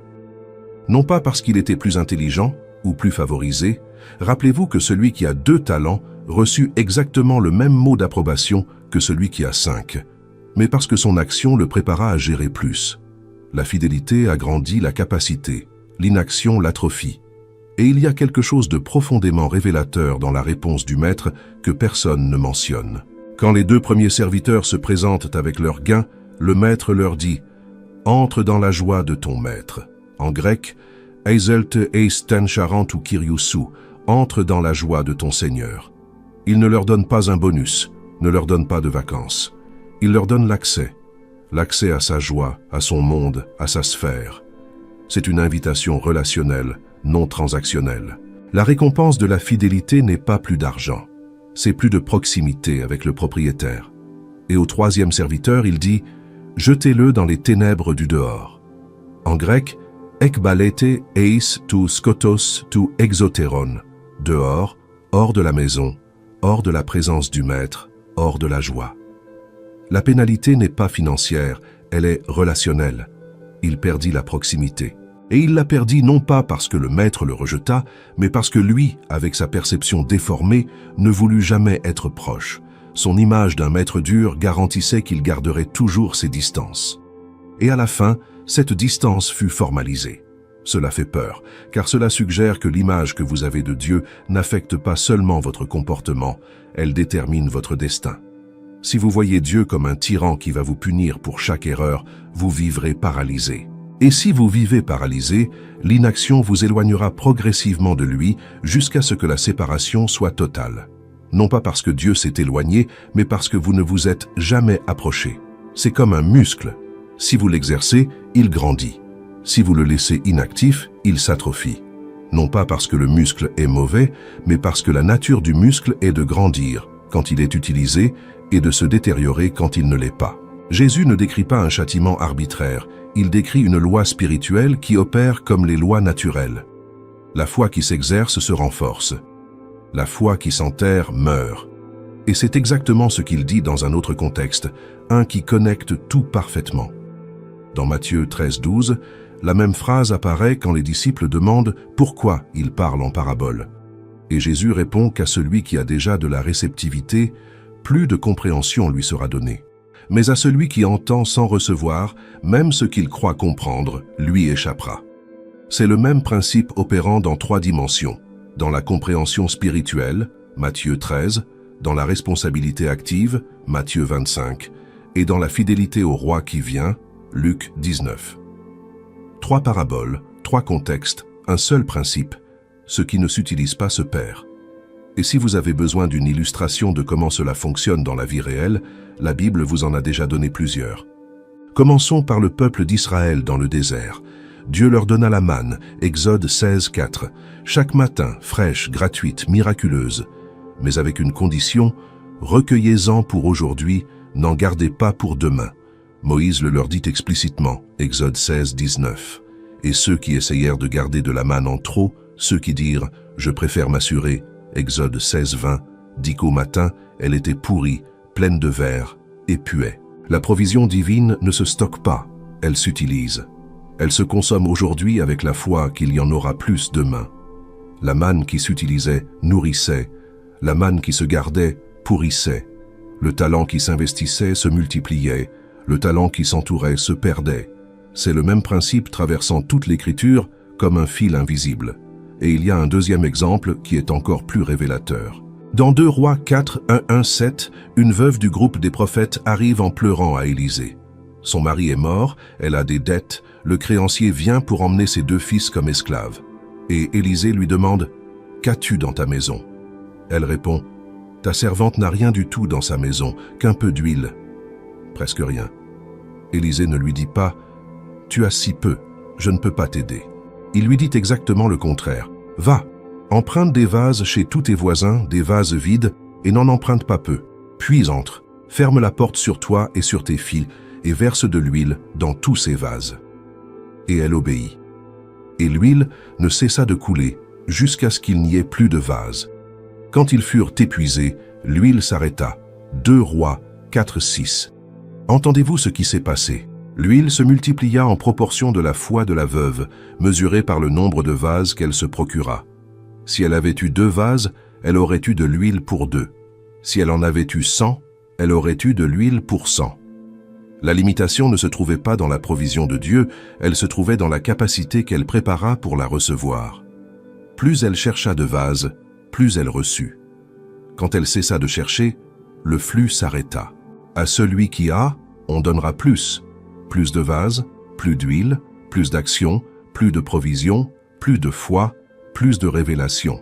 Non pas parce qu'il était plus intelligent ou plus favorisé, rappelez-vous que celui qui a 2 talents reçut exactement le même mot d'approbation que celui qui a 5, mais parce que son action le prépara à gérer plus. La fidélité agrandit la capacité, l'inaction l'atrophie. Et il y a quelque chose de profondément révélateur dans la réponse du maître que personne ne mentionne. Quand les 2 premiers serviteurs se présentent avec leur gain, le maître leur dit « Entre dans la joie de ton maître ». En grec, « Eizelte eis ten charant ou kyrioussou » entre dans la joie de ton Seigneur. Il ne leur donne pas un bonus, ne leur donne pas de vacances. Il leur donne l'accès à sa joie, à son monde, à sa sphère. C'est une invitation relationnelle, non transactionnelle. La récompense de la fidélité n'est pas plus d'argent, c'est plus de proximité avec le propriétaire. Et au troisième serviteur, il dit « Jetez-le dans les ténèbres du dehors ». En grec, « ekbalete eis tu skotos tu exoteron » dehors, hors de la maison, hors de la présence du maître, hors de la joie. La pénalité n'est pas financière, elle est relationnelle. Il perdit la proximité. Et il la perdit non pas parce que le maître le rejeta, mais parce que lui, avec sa perception déformée, ne voulut jamais être proche. Son image d'un maître dur garantissait qu'il garderait toujours ses distances. Et à la fin, cette distance fut formalisée. Cela fait peur, car cela suggère que l'image que vous avez de Dieu n'affecte pas seulement votre comportement, elle détermine votre destin. Si vous voyez Dieu comme un tyran qui va vous punir pour chaque erreur, vous vivrez paralysé. Et si vous vivez paralysé, l'inaction vous éloignera progressivement de lui jusqu'à ce que la séparation soit totale. Non pas parce que Dieu s'est éloigné, mais parce que vous ne vous êtes jamais approché. C'est comme un muscle. Si vous l'exercez, il grandit. Si vous le laissez inactif, il s'atrophie. Non pas parce que le muscle est mauvais, mais parce que la nature du muscle est de grandir quand il est utilisé et de se détériorer quand il ne l'est pas. Jésus ne décrit pas un châtiment arbitraire, il décrit une loi spirituelle qui opère comme les lois naturelles. La foi qui s'exerce se renforce. La foi qui s'enterre meurt. Et c'est exactement ce qu'il dit dans un autre contexte, un qui connecte tout parfaitement. Dans Matthieu 13:12, la même phrase apparaît quand les disciples demandent pourquoi il parle en parabole. Et Jésus répond qu'à celui qui a déjà de la réceptivité, plus de compréhension lui sera donnée. Mais à celui qui entend sans recevoir, même ce qu'il croit comprendre, lui échappera. C'est le même principe opérant dans 3 dimensions. Dans la compréhension spirituelle, Matthieu 13, dans la responsabilité active, Matthieu 25, et dans la fidélité au roi qui vient, Luc 19. 3 paraboles, 3 contextes, un seul principe. Ce qui ne s'utilise pas se perd. Et si vous avez besoin d'une illustration de comment cela fonctionne dans la vie réelle, la Bible vous en a déjà donné plusieurs. Commençons par le peuple d'Israël dans le désert. Dieu leur donna la manne, Exode 16:4, chaque matin, fraîche, gratuite, miraculeuse. Mais avec une condition, recueillez-en pour aujourd'hui, n'en gardez pas pour demain. Moïse le leur dit explicitement, Exode 16:19. Et ceux qui essayèrent de garder de la manne en trop, ceux qui dirent « je préfère m'assurer », Exode 16:20, dit qu'au matin, elle était pourrie, pleine de vers, et puait. La provision divine ne se stocke pas, elle s'utilise. Elle se consomme aujourd'hui avec la foi qu'il y en aura plus demain. La manne qui s'utilisait nourrissait, la manne qui se gardait pourrissait. Le talent qui s'investissait se multipliait, le talent qui s'entourait se perdait. C'est le même principe traversant toute l'Écriture comme un fil invisible. Et il y a un deuxième exemple qui est encore plus révélateur. Dans 2 Rois 4, 1-1-7, une veuve du groupe des prophètes arrive en pleurant à Élisée. Son mari est mort, elle a des dettes, le créancier vient pour emmener ses 2 fils comme esclaves. Et Élisée lui demande « Qu'as-tu dans ta maison ?» Elle répond « Ta servante n'a rien du tout dans sa maison, qu'un peu d'huile. » Presque rien. Élisée ne lui dit pas « Tu as si peu, je ne peux pas t'aider. » Il lui dit exactement le contraire. « Va, emprunte des vases chez tous tes voisins, des vases vides, et n'en emprunte pas peu. Puis entre, ferme la porte sur toi et sur tes filles, et verse de l'huile dans tous ces vases. » Et elle obéit. Et l'huile ne cessa de couler, jusqu'à ce qu'il n'y ait plus de vases. Quand ils furent épuisés, l'huile s'arrêta. 2 Rois 4-6. Entendez-vous ce qui s'est passé? L'huile se multiplia en proportion de la foi de la veuve, mesurée par le nombre de vases qu'elle se procura. Si elle avait eu 2 vases, elle aurait eu de l'huile pour 2. Si elle en avait eu 100, elle aurait eu de l'huile pour 100. La limitation ne se trouvait pas dans la provision de Dieu, elle se trouvait dans la capacité qu'elle prépara pour la recevoir. Plus elle chercha de vases, plus elle reçut. Quand elle cessa de chercher, le flux s'arrêta. À celui qui a, on donnera plus. Plus de vases, plus d'huile, plus d'action, plus de provision, plus de foi, plus de révélation.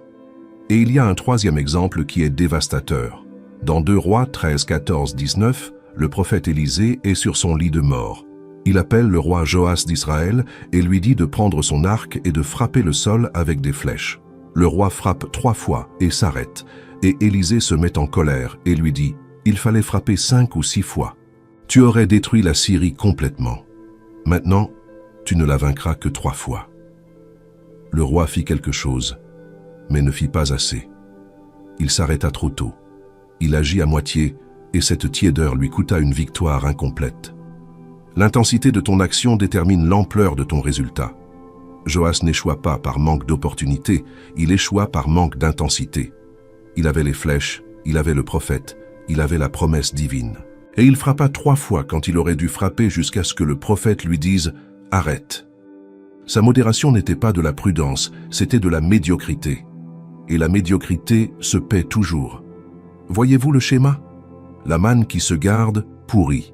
Et il y a un 3e exemple qui est dévastateur. Dans 2 Rois 13, 14, 19, le prophète Élisée est sur son lit de mort. Il appelle le roi Joas d'Israël et lui dit de prendre son arc et de frapper le sol avec des flèches. Le roi frappe 3 fois et s'arrête, et Élisée se met en colère et lui dit « Il fallait frapper 5 ou 6 fois. Tu aurais détruit la Syrie complètement. Maintenant, tu ne la vaincras que 3 fois. » Le roi fit quelque chose, mais ne fit pas assez. Il s'arrêta trop tôt. Il agit à moitié, et cette tiédeur lui coûta une victoire incomplète. L'intensité de ton action détermine l'ampleur de ton résultat. Joas n'échoua pas par manque d'opportunité, il échoua par manque d'intensité. Il avait les flèches, il avait le prophète, il avait la promesse divine. Et il frappa 3 fois quand il aurait dû frapper jusqu'à ce que le prophète lui dise « Arrête ». Sa modération n'était pas de la prudence, c'était de la médiocrité. Et la médiocrité se paie toujours. Voyez-vous le schéma? La manne qui se garde pourrit.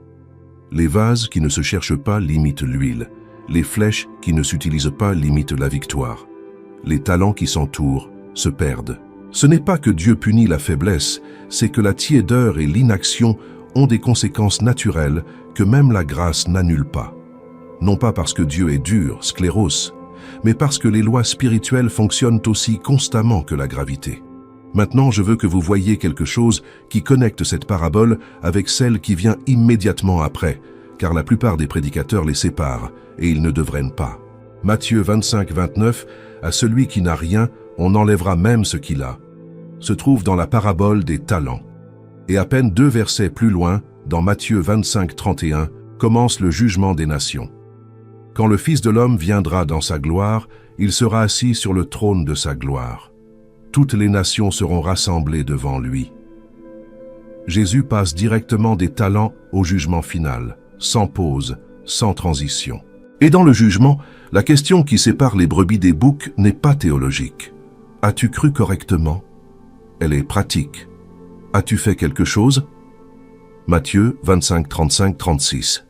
Les vases qui ne se cherchent pas limitent l'huile. Les flèches qui ne s'utilisent pas limitent la victoire. Les talents qui s'entourent se perdent. Ce n'est pas que Dieu punit la faiblesse, c'est que la tiédeur et l'inaction ont des conséquences naturelles que même la grâce n'annule pas. Non pas parce que Dieu est dur, sclérose, mais parce que les lois spirituelles fonctionnent aussi constamment que la gravité. Maintenant, je veux que vous voyiez quelque chose qui connecte cette parabole avec celle qui vient immédiatement après, car la plupart des prédicateurs les séparent, et ils ne devraient pas. Matthieu 25, 29, « À celui qui n'a rien, on enlèvera même ce qu'il a », se trouve dans la parabole des talents. Et à peine 2 versets plus loin, dans Matthieu 25, 31, commence le jugement des nations. Quand le Fils de l'homme viendra dans sa gloire, il sera assis sur le trône de sa gloire. Toutes les nations seront rassemblées devant lui. Jésus passe directement des talents au jugement final, sans pause, sans transition. Et dans le jugement, la question qui sépare les brebis des boucs n'est pas théologique. As-tu cru correctement? Elle est pratique. As-tu fait quelque chose? Matthieu 25, 35, 36.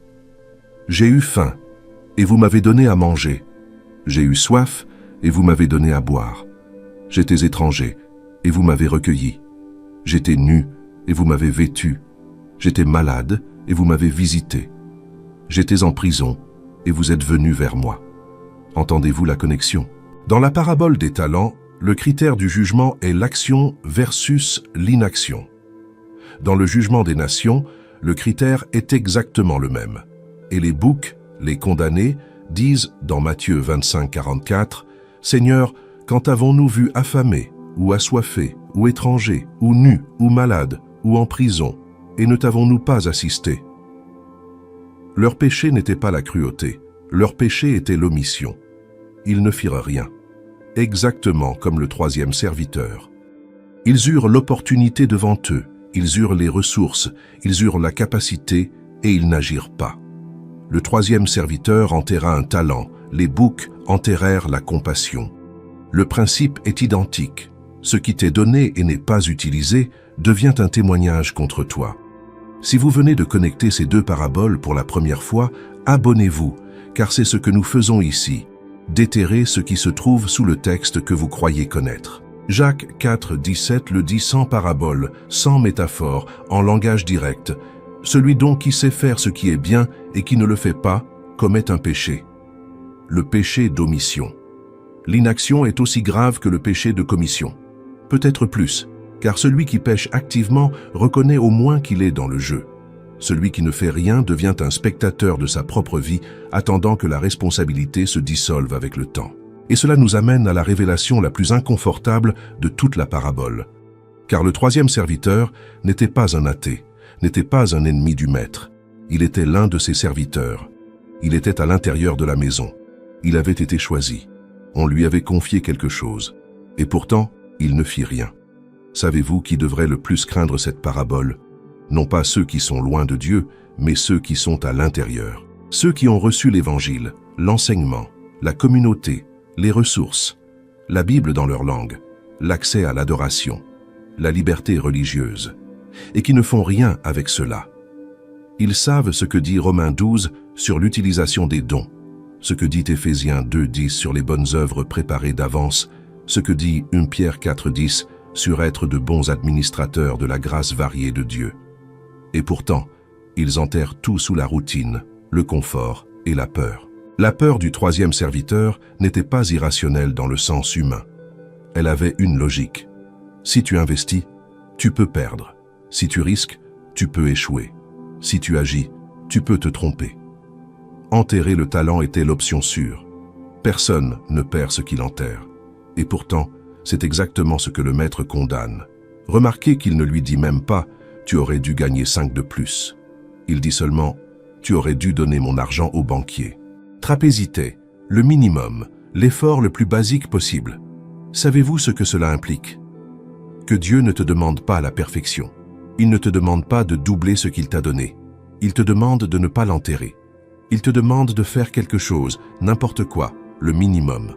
J'ai eu faim, et vous m'avez donné à manger. J'ai eu soif, et vous m'avez donné à boire. J'étais étranger, et vous m'avez recueilli. J'étais nu, et vous m'avez vêtu. J'étais malade, et vous m'avez visité. J'étais en prison, et vous êtes venus vers moi. Entendez-vous la connexion? Dans la parabole des talents, le critère du jugement est l'action versus l'inaction. Dans le jugement des nations, le critère est exactement le même. Et les boucs, les condamnés, disent dans Matthieu 25, 44, « Seigneur, quand avons-nous vu affamé, ou assoiffé, ou étranger, ou nu, ou malade, ou en prison, et ne t'avons-nous pas assisté ?» Leur péché n'était pas la cruauté, leur péché était l'omission. Ils ne firent rien, exactement comme le 3e serviteur. Ils eurent l'opportunité devant eux, ils eurent les ressources, ils eurent la capacité, et ils n'agirent pas. Le 3e serviteur enterra un talent, les boucs enterrèrent la compassion. Le principe est identique. Ce qui t'est donné et n'est pas utilisé devient un témoignage contre toi. Si vous venez de connecter ces 2 paraboles pour la première fois, abonnez-vous, car c'est ce que nous faisons ici, déterrer ce qui se trouve sous le texte que vous croyez connaître. Jacques 4, 17 le dit sans parabole, sans métaphore, en langage direct. Celui donc qui sait faire ce qui est bien et qui ne le fait pas, commet un péché. Le péché d'omission. L'inaction est aussi grave que le péché de commission. Peut-être plus, car celui qui pêche activement reconnaît au moins qu'il est dans le jeu. Celui qui ne fait rien devient un spectateur de sa propre vie, attendant que la responsabilité se dissolve avec le temps. Et cela nous amène à la révélation la plus inconfortable de toute la parabole. Car le 3e serviteur n'était pas un athée, n'était pas un ennemi du maître. Il était l'un de ses serviteurs. Il était à l'intérieur de la maison. Il avait été choisi. On lui avait confié quelque chose. Et pourtant, il ne fit rien. Savez-vous qui devrait le plus craindre cette parabole? Non pas ceux qui sont loin de Dieu, mais ceux qui sont à l'intérieur. Ceux qui ont reçu l'Évangile, l'enseignement, la communauté, les ressources, la Bible dans leur langue, l'accès à l'adoration, la liberté religieuse, et qui ne font rien avec cela. Ils savent ce que dit Romains 12 sur l'utilisation des dons, ce que dit Éphésiens 2, 10 sur les bonnes œuvres préparées d'avance, ce que dit 1 Pierre 4, 10, sur être de bons administrateurs de la grâce variée de Dieu. Et pourtant, ils enterrent tout sous la routine, le confort et la peur. La peur du troisième serviteur n'était pas irrationnelle dans le sens humain. Elle avait une logique. Si tu investis, tu peux perdre. Si tu risques, tu peux échouer. Si tu agis, tu peux te tromper. Enterrer le talent était l'option sûre. Personne ne perd ce qu'il enterre. Et pourtant, c'est exactement ce que le maître condamne. Remarquez qu'il ne lui dit même pas « tu aurais dû gagner 5 de plus ». Il dit seulement « tu aurais dû donner mon argent au banquier ». Trapésité, le minimum, l'effort le plus basique possible. Savez-vous ce que cela implique? Que Dieu ne te demande pas la perfection. Il ne te demande pas de doubler ce qu'il t'a donné. Il te demande de ne pas l'enterrer. Il te demande de faire quelque chose, n'importe quoi, le minimum.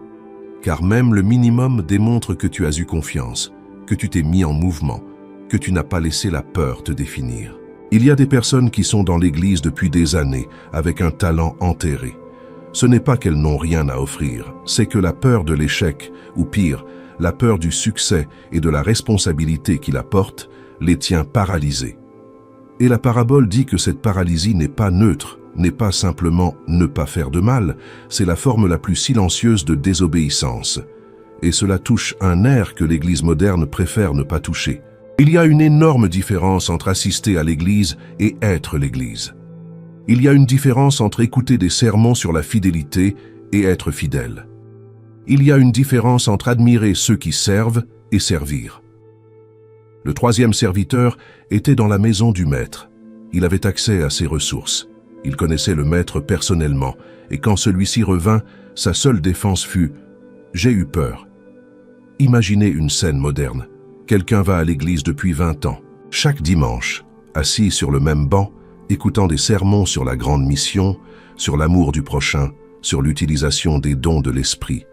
Car même le minimum démontre que tu as eu confiance, que tu t'es mis en mouvement, que tu n'as pas laissé la peur te définir. Il y a des personnes qui sont dans l'Église depuis des années avec un talent enterré. Ce n'est pas qu'elles n'ont rien à offrir, c'est que la peur de l'échec, ou pire, la peur du succès et de la responsabilité qu'il apporte, les tient paralysées. Et la parabole dit que cette paralysie n'est pas neutre, n'est pas simplement ne pas faire de mal, c'est la forme la plus silencieuse de désobéissance. Et cela touche un nerf que l'Église moderne préfère ne pas toucher. Il y a une énorme différence entre assister à l'Église et être l'Église. Il y a une différence entre écouter des sermons sur la fidélité et être fidèle. Il y a une différence entre admirer ceux qui servent et servir. Le troisième serviteur était dans la maison du maître. Il avait accès à ses ressources. Il connaissait le maître personnellement, et quand celui-ci revint, sa seule défense fut « J'ai eu peur ». Imaginez une scène moderne. Quelqu'un va à l'église depuis 20 ans. Chaque dimanche, assis sur le même banc, écoutant des sermons sur la grande mission, sur l'amour du prochain, sur l'utilisation des dons de l'esprit.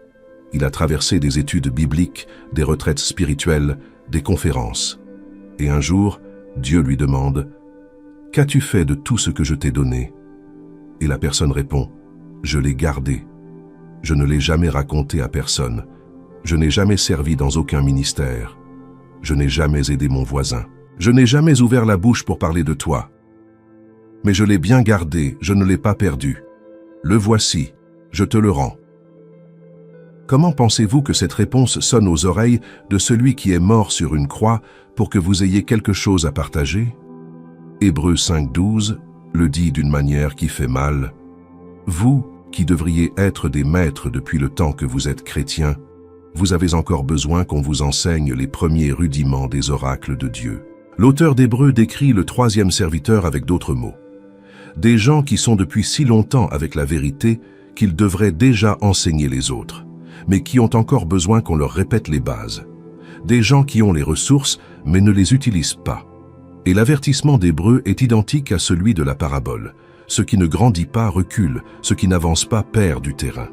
Il a traversé des études bibliques, des retraites spirituelles, des conférences. Et un jour, Dieu lui demande « Qu'as-tu fait de tout ce que je t'ai donné ?» Et la personne répond « Je l'ai gardé. Je ne l'ai jamais raconté à personne. Je n'ai jamais servi dans aucun ministère. Je n'ai jamais aidé mon voisin. Je n'ai jamais ouvert la bouche pour parler de toi. Mais je l'ai bien gardé, je ne l'ai pas perdu. Le voici, je te le rends. » Comment pensez-vous que cette réponse sonne aux oreilles de celui qui est mort sur une croix pour que vous ayez quelque chose à partager? Hébreux 5.12 le dit d'une manière qui fait mal. Vous, qui devriez être des maîtres depuis le temps que vous êtes chrétiens, vous avez encore besoin qu'on vous enseigne les premiers rudiments des oracles de Dieu. L'auteur d'Hébreux décrit le troisième serviteur avec d'autres mots. Des gens qui sont depuis si longtemps avec la vérité qu'ils devraient déjà enseigner les autres, mais qui ont encore besoin qu'on leur répète les bases. Des gens qui ont les ressources, mais ne les utilisent pas. Et l'avertissement d'Hébreux est identique à celui de la parabole. Ce qui ne grandit pas recule, ce qui n'avance pas perd du terrain.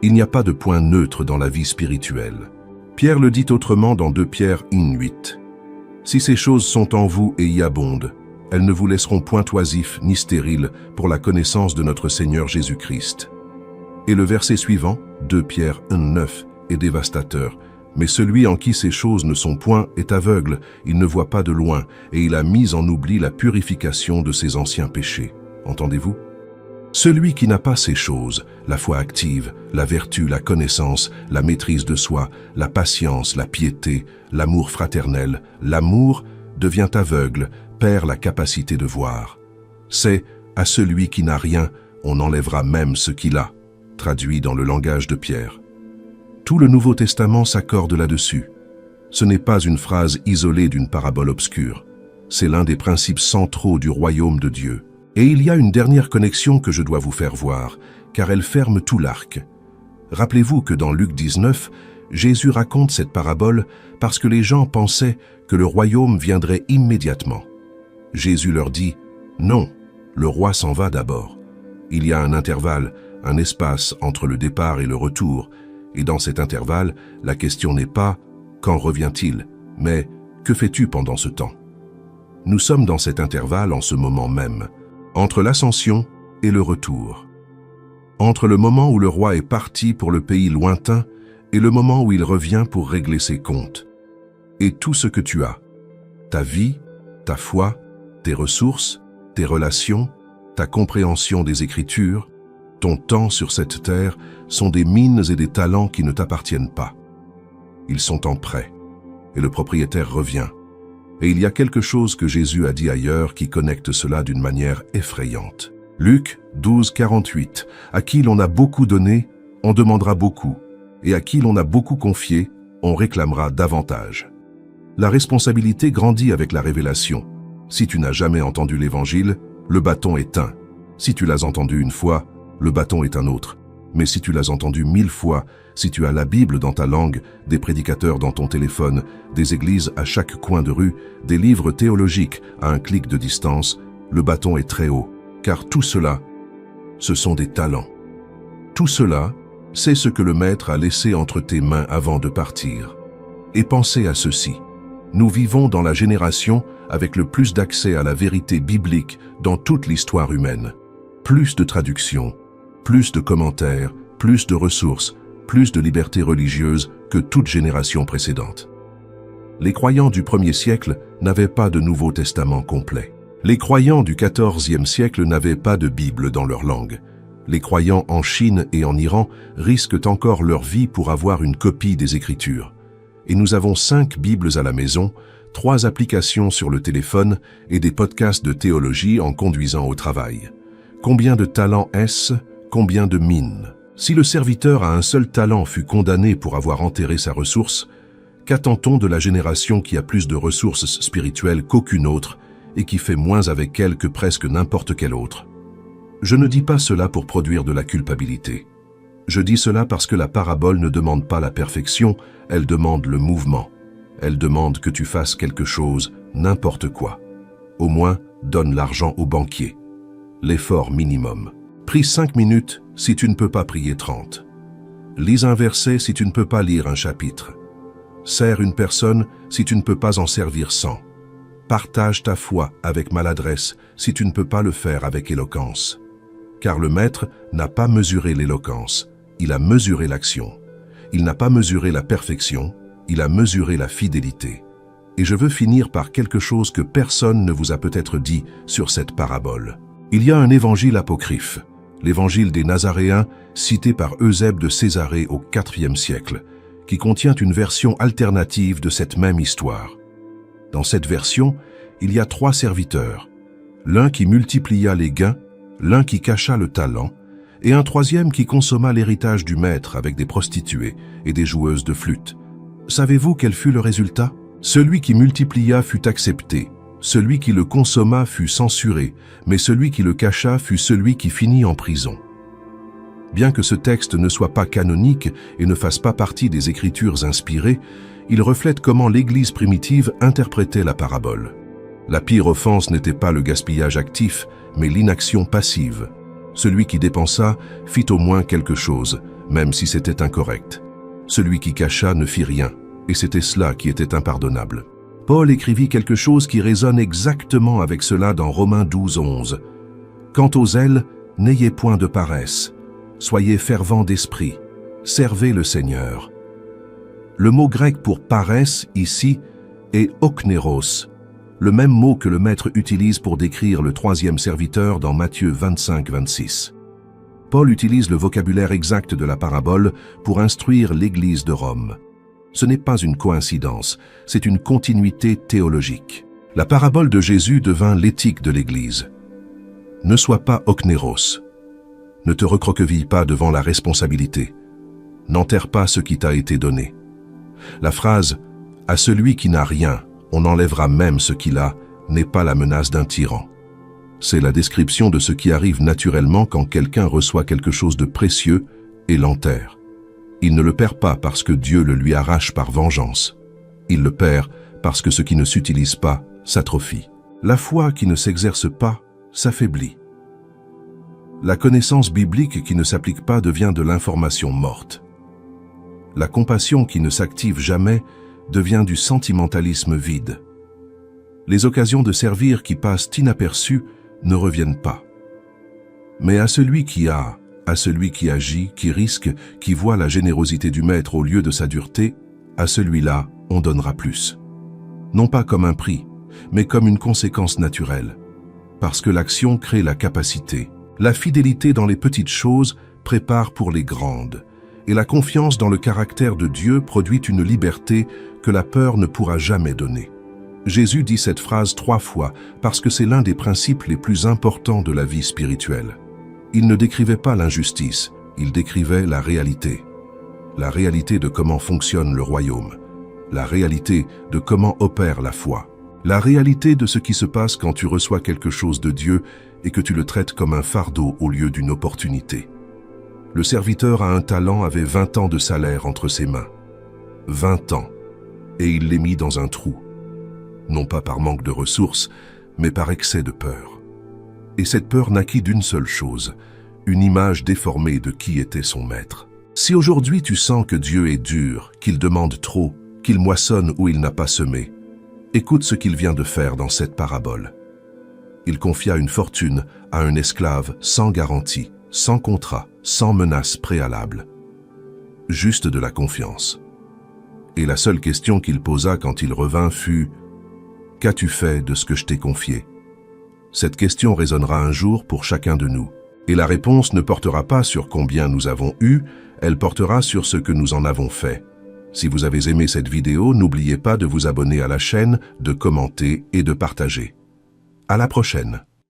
Il n'y a pas de point neutre dans la vie spirituelle. Pierre le dit autrement dans 2 Pierre 1.8. « Si ces choses sont en vous et y abondent, elles ne vous laisseront point oisifs ni stériles pour la connaissance de notre Seigneur Jésus-Christ. » Et le verset suivant, 2 Pierre 1.9, est dévastateur. « Mais celui en qui ces choses ne sont point est aveugle, il ne voit pas de loin, et il a mis en oubli la purification de ses anciens péchés. » Entendez-vous? Celui qui n'a pas ces choses, la foi active, la vertu, la connaissance, la maîtrise de soi, la patience, la piété, l'amour fraternel, l'amour, devient aveugle, perd la capacité de voir. C'est « à celui qui n'a rien, on enlèvera même ce qu'il a », traduit dans le langage de Pierre. Tout le Nouveau Testament s'accorde là-dessus. Ce n'est pas une phrase isolée d'une parabole obscure. C'est l'un des principes centraux du royaume de Dieu. Et il y a une dernière connexion que je dois vous faire voir, car elle ferme tout l'arc. Rappelez-vous que dans Luc 19, Jésus raconte cette parabole parce que les gens pensaient que le royaume viendrait immédiatement. Jésus leur dit « Non, le roi s'en va d'abord. Il y a un intervalle, un espace entre le départ et le retour, et dans cet intervalle, la question n'est pas « quand revient-il ?», mais « que fais-tu pendant ce temps ?» Nous sommes dans cet intervalle en ce moment même, entre l'ascension et le retour. Entre le moment où le roi est parti pour le pays lointain et le moment où il revient pour régler ses comptes. et tout ce que tu as. Ta vie, ta foi, tes ressources, tes relations, ta compréhension des Écritures, ton temps sur cette terre sont des mines et des talents qui ne t'appartiennent pas. Ils sont en prêt, et le propriétaire revient. Et il y a quelque chose que Jésus a dit ailleurs qui connecte cela d'une manière effrayante. Luc 12, 48. À qui l'on a beaucoup donné, on demandera beaucoup, et à qui l'on a beaucoup confié, on réclamera davantage. La responsabilité grandit avec la révélation. Si tu n'as jamais entendu l'Évangile, le bâton est un. Si tu l'as entendu une fois, le bâton est un autre. Mais si tu l'as entendu 1000 fois, si tu as la Bible dans ta langue, des prédicateurs dans ton téléphone, des églises à chaque coin de rue, des livres théologiques à un clic de distance, le bâton est très haut. Car tout cela, ce sont des talents. Tout cela, c'est ce que le Maître a laissé entre tes mains avant de partir. Et pensez à ceci. Nous vivons dans la génération avec le plus d'accès à la vérité biblique dans toute l'histoire humaine. Plus de traductions, plus de commentaires, plus de ressources, plus de liberté religieuse que toute génération précédente. Les croyants du 1er siècle n'avaient pas de Nouveau Testament complet. Les croyants du 14e siècle n'avaient pas de Bible dans leur langue. Les croyants en Chine et en Iran risquent encore leur vie pour avoir une copie des Écritures. Et nous avons 5 Bibles à la maison, 3 applications sur le téléphone et des podcasts de théologie en conduisant au travail. Combien de talents est-ce? Combien de mines? Si le serviteur à un seul talent fut condamné pour avoir enterré sa ressource, qu'attend-on de la génération qui a plus de ressources spirituelles qu'aucune autre et qui fait moins avec elle que presque n'importe quel autre? Je ne dis pas cela pour produire de la culpabilité. Je dis cela parce que la parabole ne demande pas la perfection, elle demande le mouvement. Elle demande que tu fasses quelque chose, n'importe quoi. Au moins, donne l'argent au banquier. L'effort minimum. Prie 5 minutes si tu ne peux pas prier 30. Lis un verset si tu ne peux pas lire un chapitre. Sers une personne si tu ne peux pas en servir 100. Partage ta foi avec maladresse si tu ne peux pas le faire avec éloquence. Car le Maître n'a pas mesuré l'éloquence, il a mesuré l'action. Il n'a pas mesuré la perfection, il a mesuré la fidélité. Et je veux finir par quelque chose que personne ne vous a peut-être dit sur cette parabole. Il y a un évangile apocryphe, l'évangile des Nazaréens, cité par Eusèbe de Césarée au IVe siècle, qui contient une version alternative de cette même histoire. Dans cette version, il y a 3 serviteurs, l'un qui multiplia les gains, l'un qui cacha le talent, et un troisième qui consomma l'héritage du maître avec des prostituées et des joueuses de flûte. Savez-vous quel fut le résultat? Celui qui multiplia fut accepté, celui qui le consomma fut censuré, mais celui qui le cacha fut celui qui finit en prison. Bien que ce texte ne soit pas canonique et ne fasse pas partie des Écritures inspirées, il reflète comment l'Église primitive interprétait la parabole. La pire offense n'était pas le gaspillage actif, mais l'inaction passive. Celui qui dépensa fit au moins quelque chose, même si c'était incorrect. Celui qui cacha ne fit rien, et c'était cela qui était impardonnable. Paul écrivit quelque chose qui résonne exactement avec cela dans Romains 12, 11. « Quant aux zèles, n'ayez point de paresse, soyez fervents d'esprit, servez le Seigneur. » Le mot grec pour paresse ici est oknéros, le même mot que le Maître utilise pour décrire le 3e serviteur dans Matthieu 25, 26. Paul utilise le vocabulaire exact de la parabole pour instruire l'Église de Rome. Ce n'est pas une coïncidence, c'est une continuité théologique. La parabole de Jésus devint l'éthique de l'Église. Ne sois pas oknéros. Ne te recroqueville pas devant la responsabilité. N'enterre pas ce qui t'a été donné. La phrase « à celui qui n'a rien, on enlèvera même ce qu'il a » n'est pas la menace d'un tyran. C'est la description de ce qui arrive naturellement quand quelqu'un reçoit quelque chose de précieux et l'enterre. Il ne le perd pas parce que Dieu le lui arrache par vengeance. Il le perd parce que ce qui ne s'utilise pas s'atrophie. La foi qui ne s'exerce pas s'affaiblit. La connaissance biblique qui ne s'applique pas devient de l'information morte. La compassion qui ne s'active jamais devient du sentimentalisme vide. Les occasions de servir qui passent inaperçues ne reviennent pas. Mais à celui qui a, à celui qui agit, qui risque, qui voit la générosité du Maître au lieu de sa dureté, à celui-là, on donnera plus. non pas comme un prix, mais comme une conséquence naturelle. Parce que l'action crée la capacité. La fidélité dans les petites choses prépare pour les grandes. Et la confiance dans le caractère de Dieu produit une liberté que la peur ne pourra jamais donner. Jésus dit cette phrase 3 fois parce que c'est l'un des principes les plus importants de la vie spirituelle. Il ne décrivait pas l'injustice, il décrivait la réalité. La réalité de comment fonctionne le royaume. La réalité de comment opère la foi. La réalité de ce qui se passe quand tu reçois quelque chose de Dieu et que tu le traites comme un fardeau au lieu d'une opportunité. Le serviteur à un talent avait 20 ans de salaire entre ses mains. 20 ans. Et il les mit dans un trou. Non pas par manque de ressources, mais par excès de peur. Et cette peur naquit d'une seule chose, une image déformée de qui était son maître. Si aujourd'hui tu sens que Dieu est dur, qu'il demande trop, qu'il moissonne où il n'a pas semé, écoute ce qu'il vient de faire dans cette parabole. Il confia une fortune à un esclave sans garantie, sans contrat, sans menace préalable. Juste de la confiance. Et la seule question qu'il posa quand il revint fut « Qu'as-tu fait de ce que je t'ai confié ?» Cette question résonnera un jour pour chacun de nous. Et la réponse ne portera pas sur combien nous avons eu, elle portera sur ce que nous en avons fait. Si vous avez aimé cette vidéo, n'oubliez pas de vous abonner à la chaîne, de commenter et de partager. À la prochaine.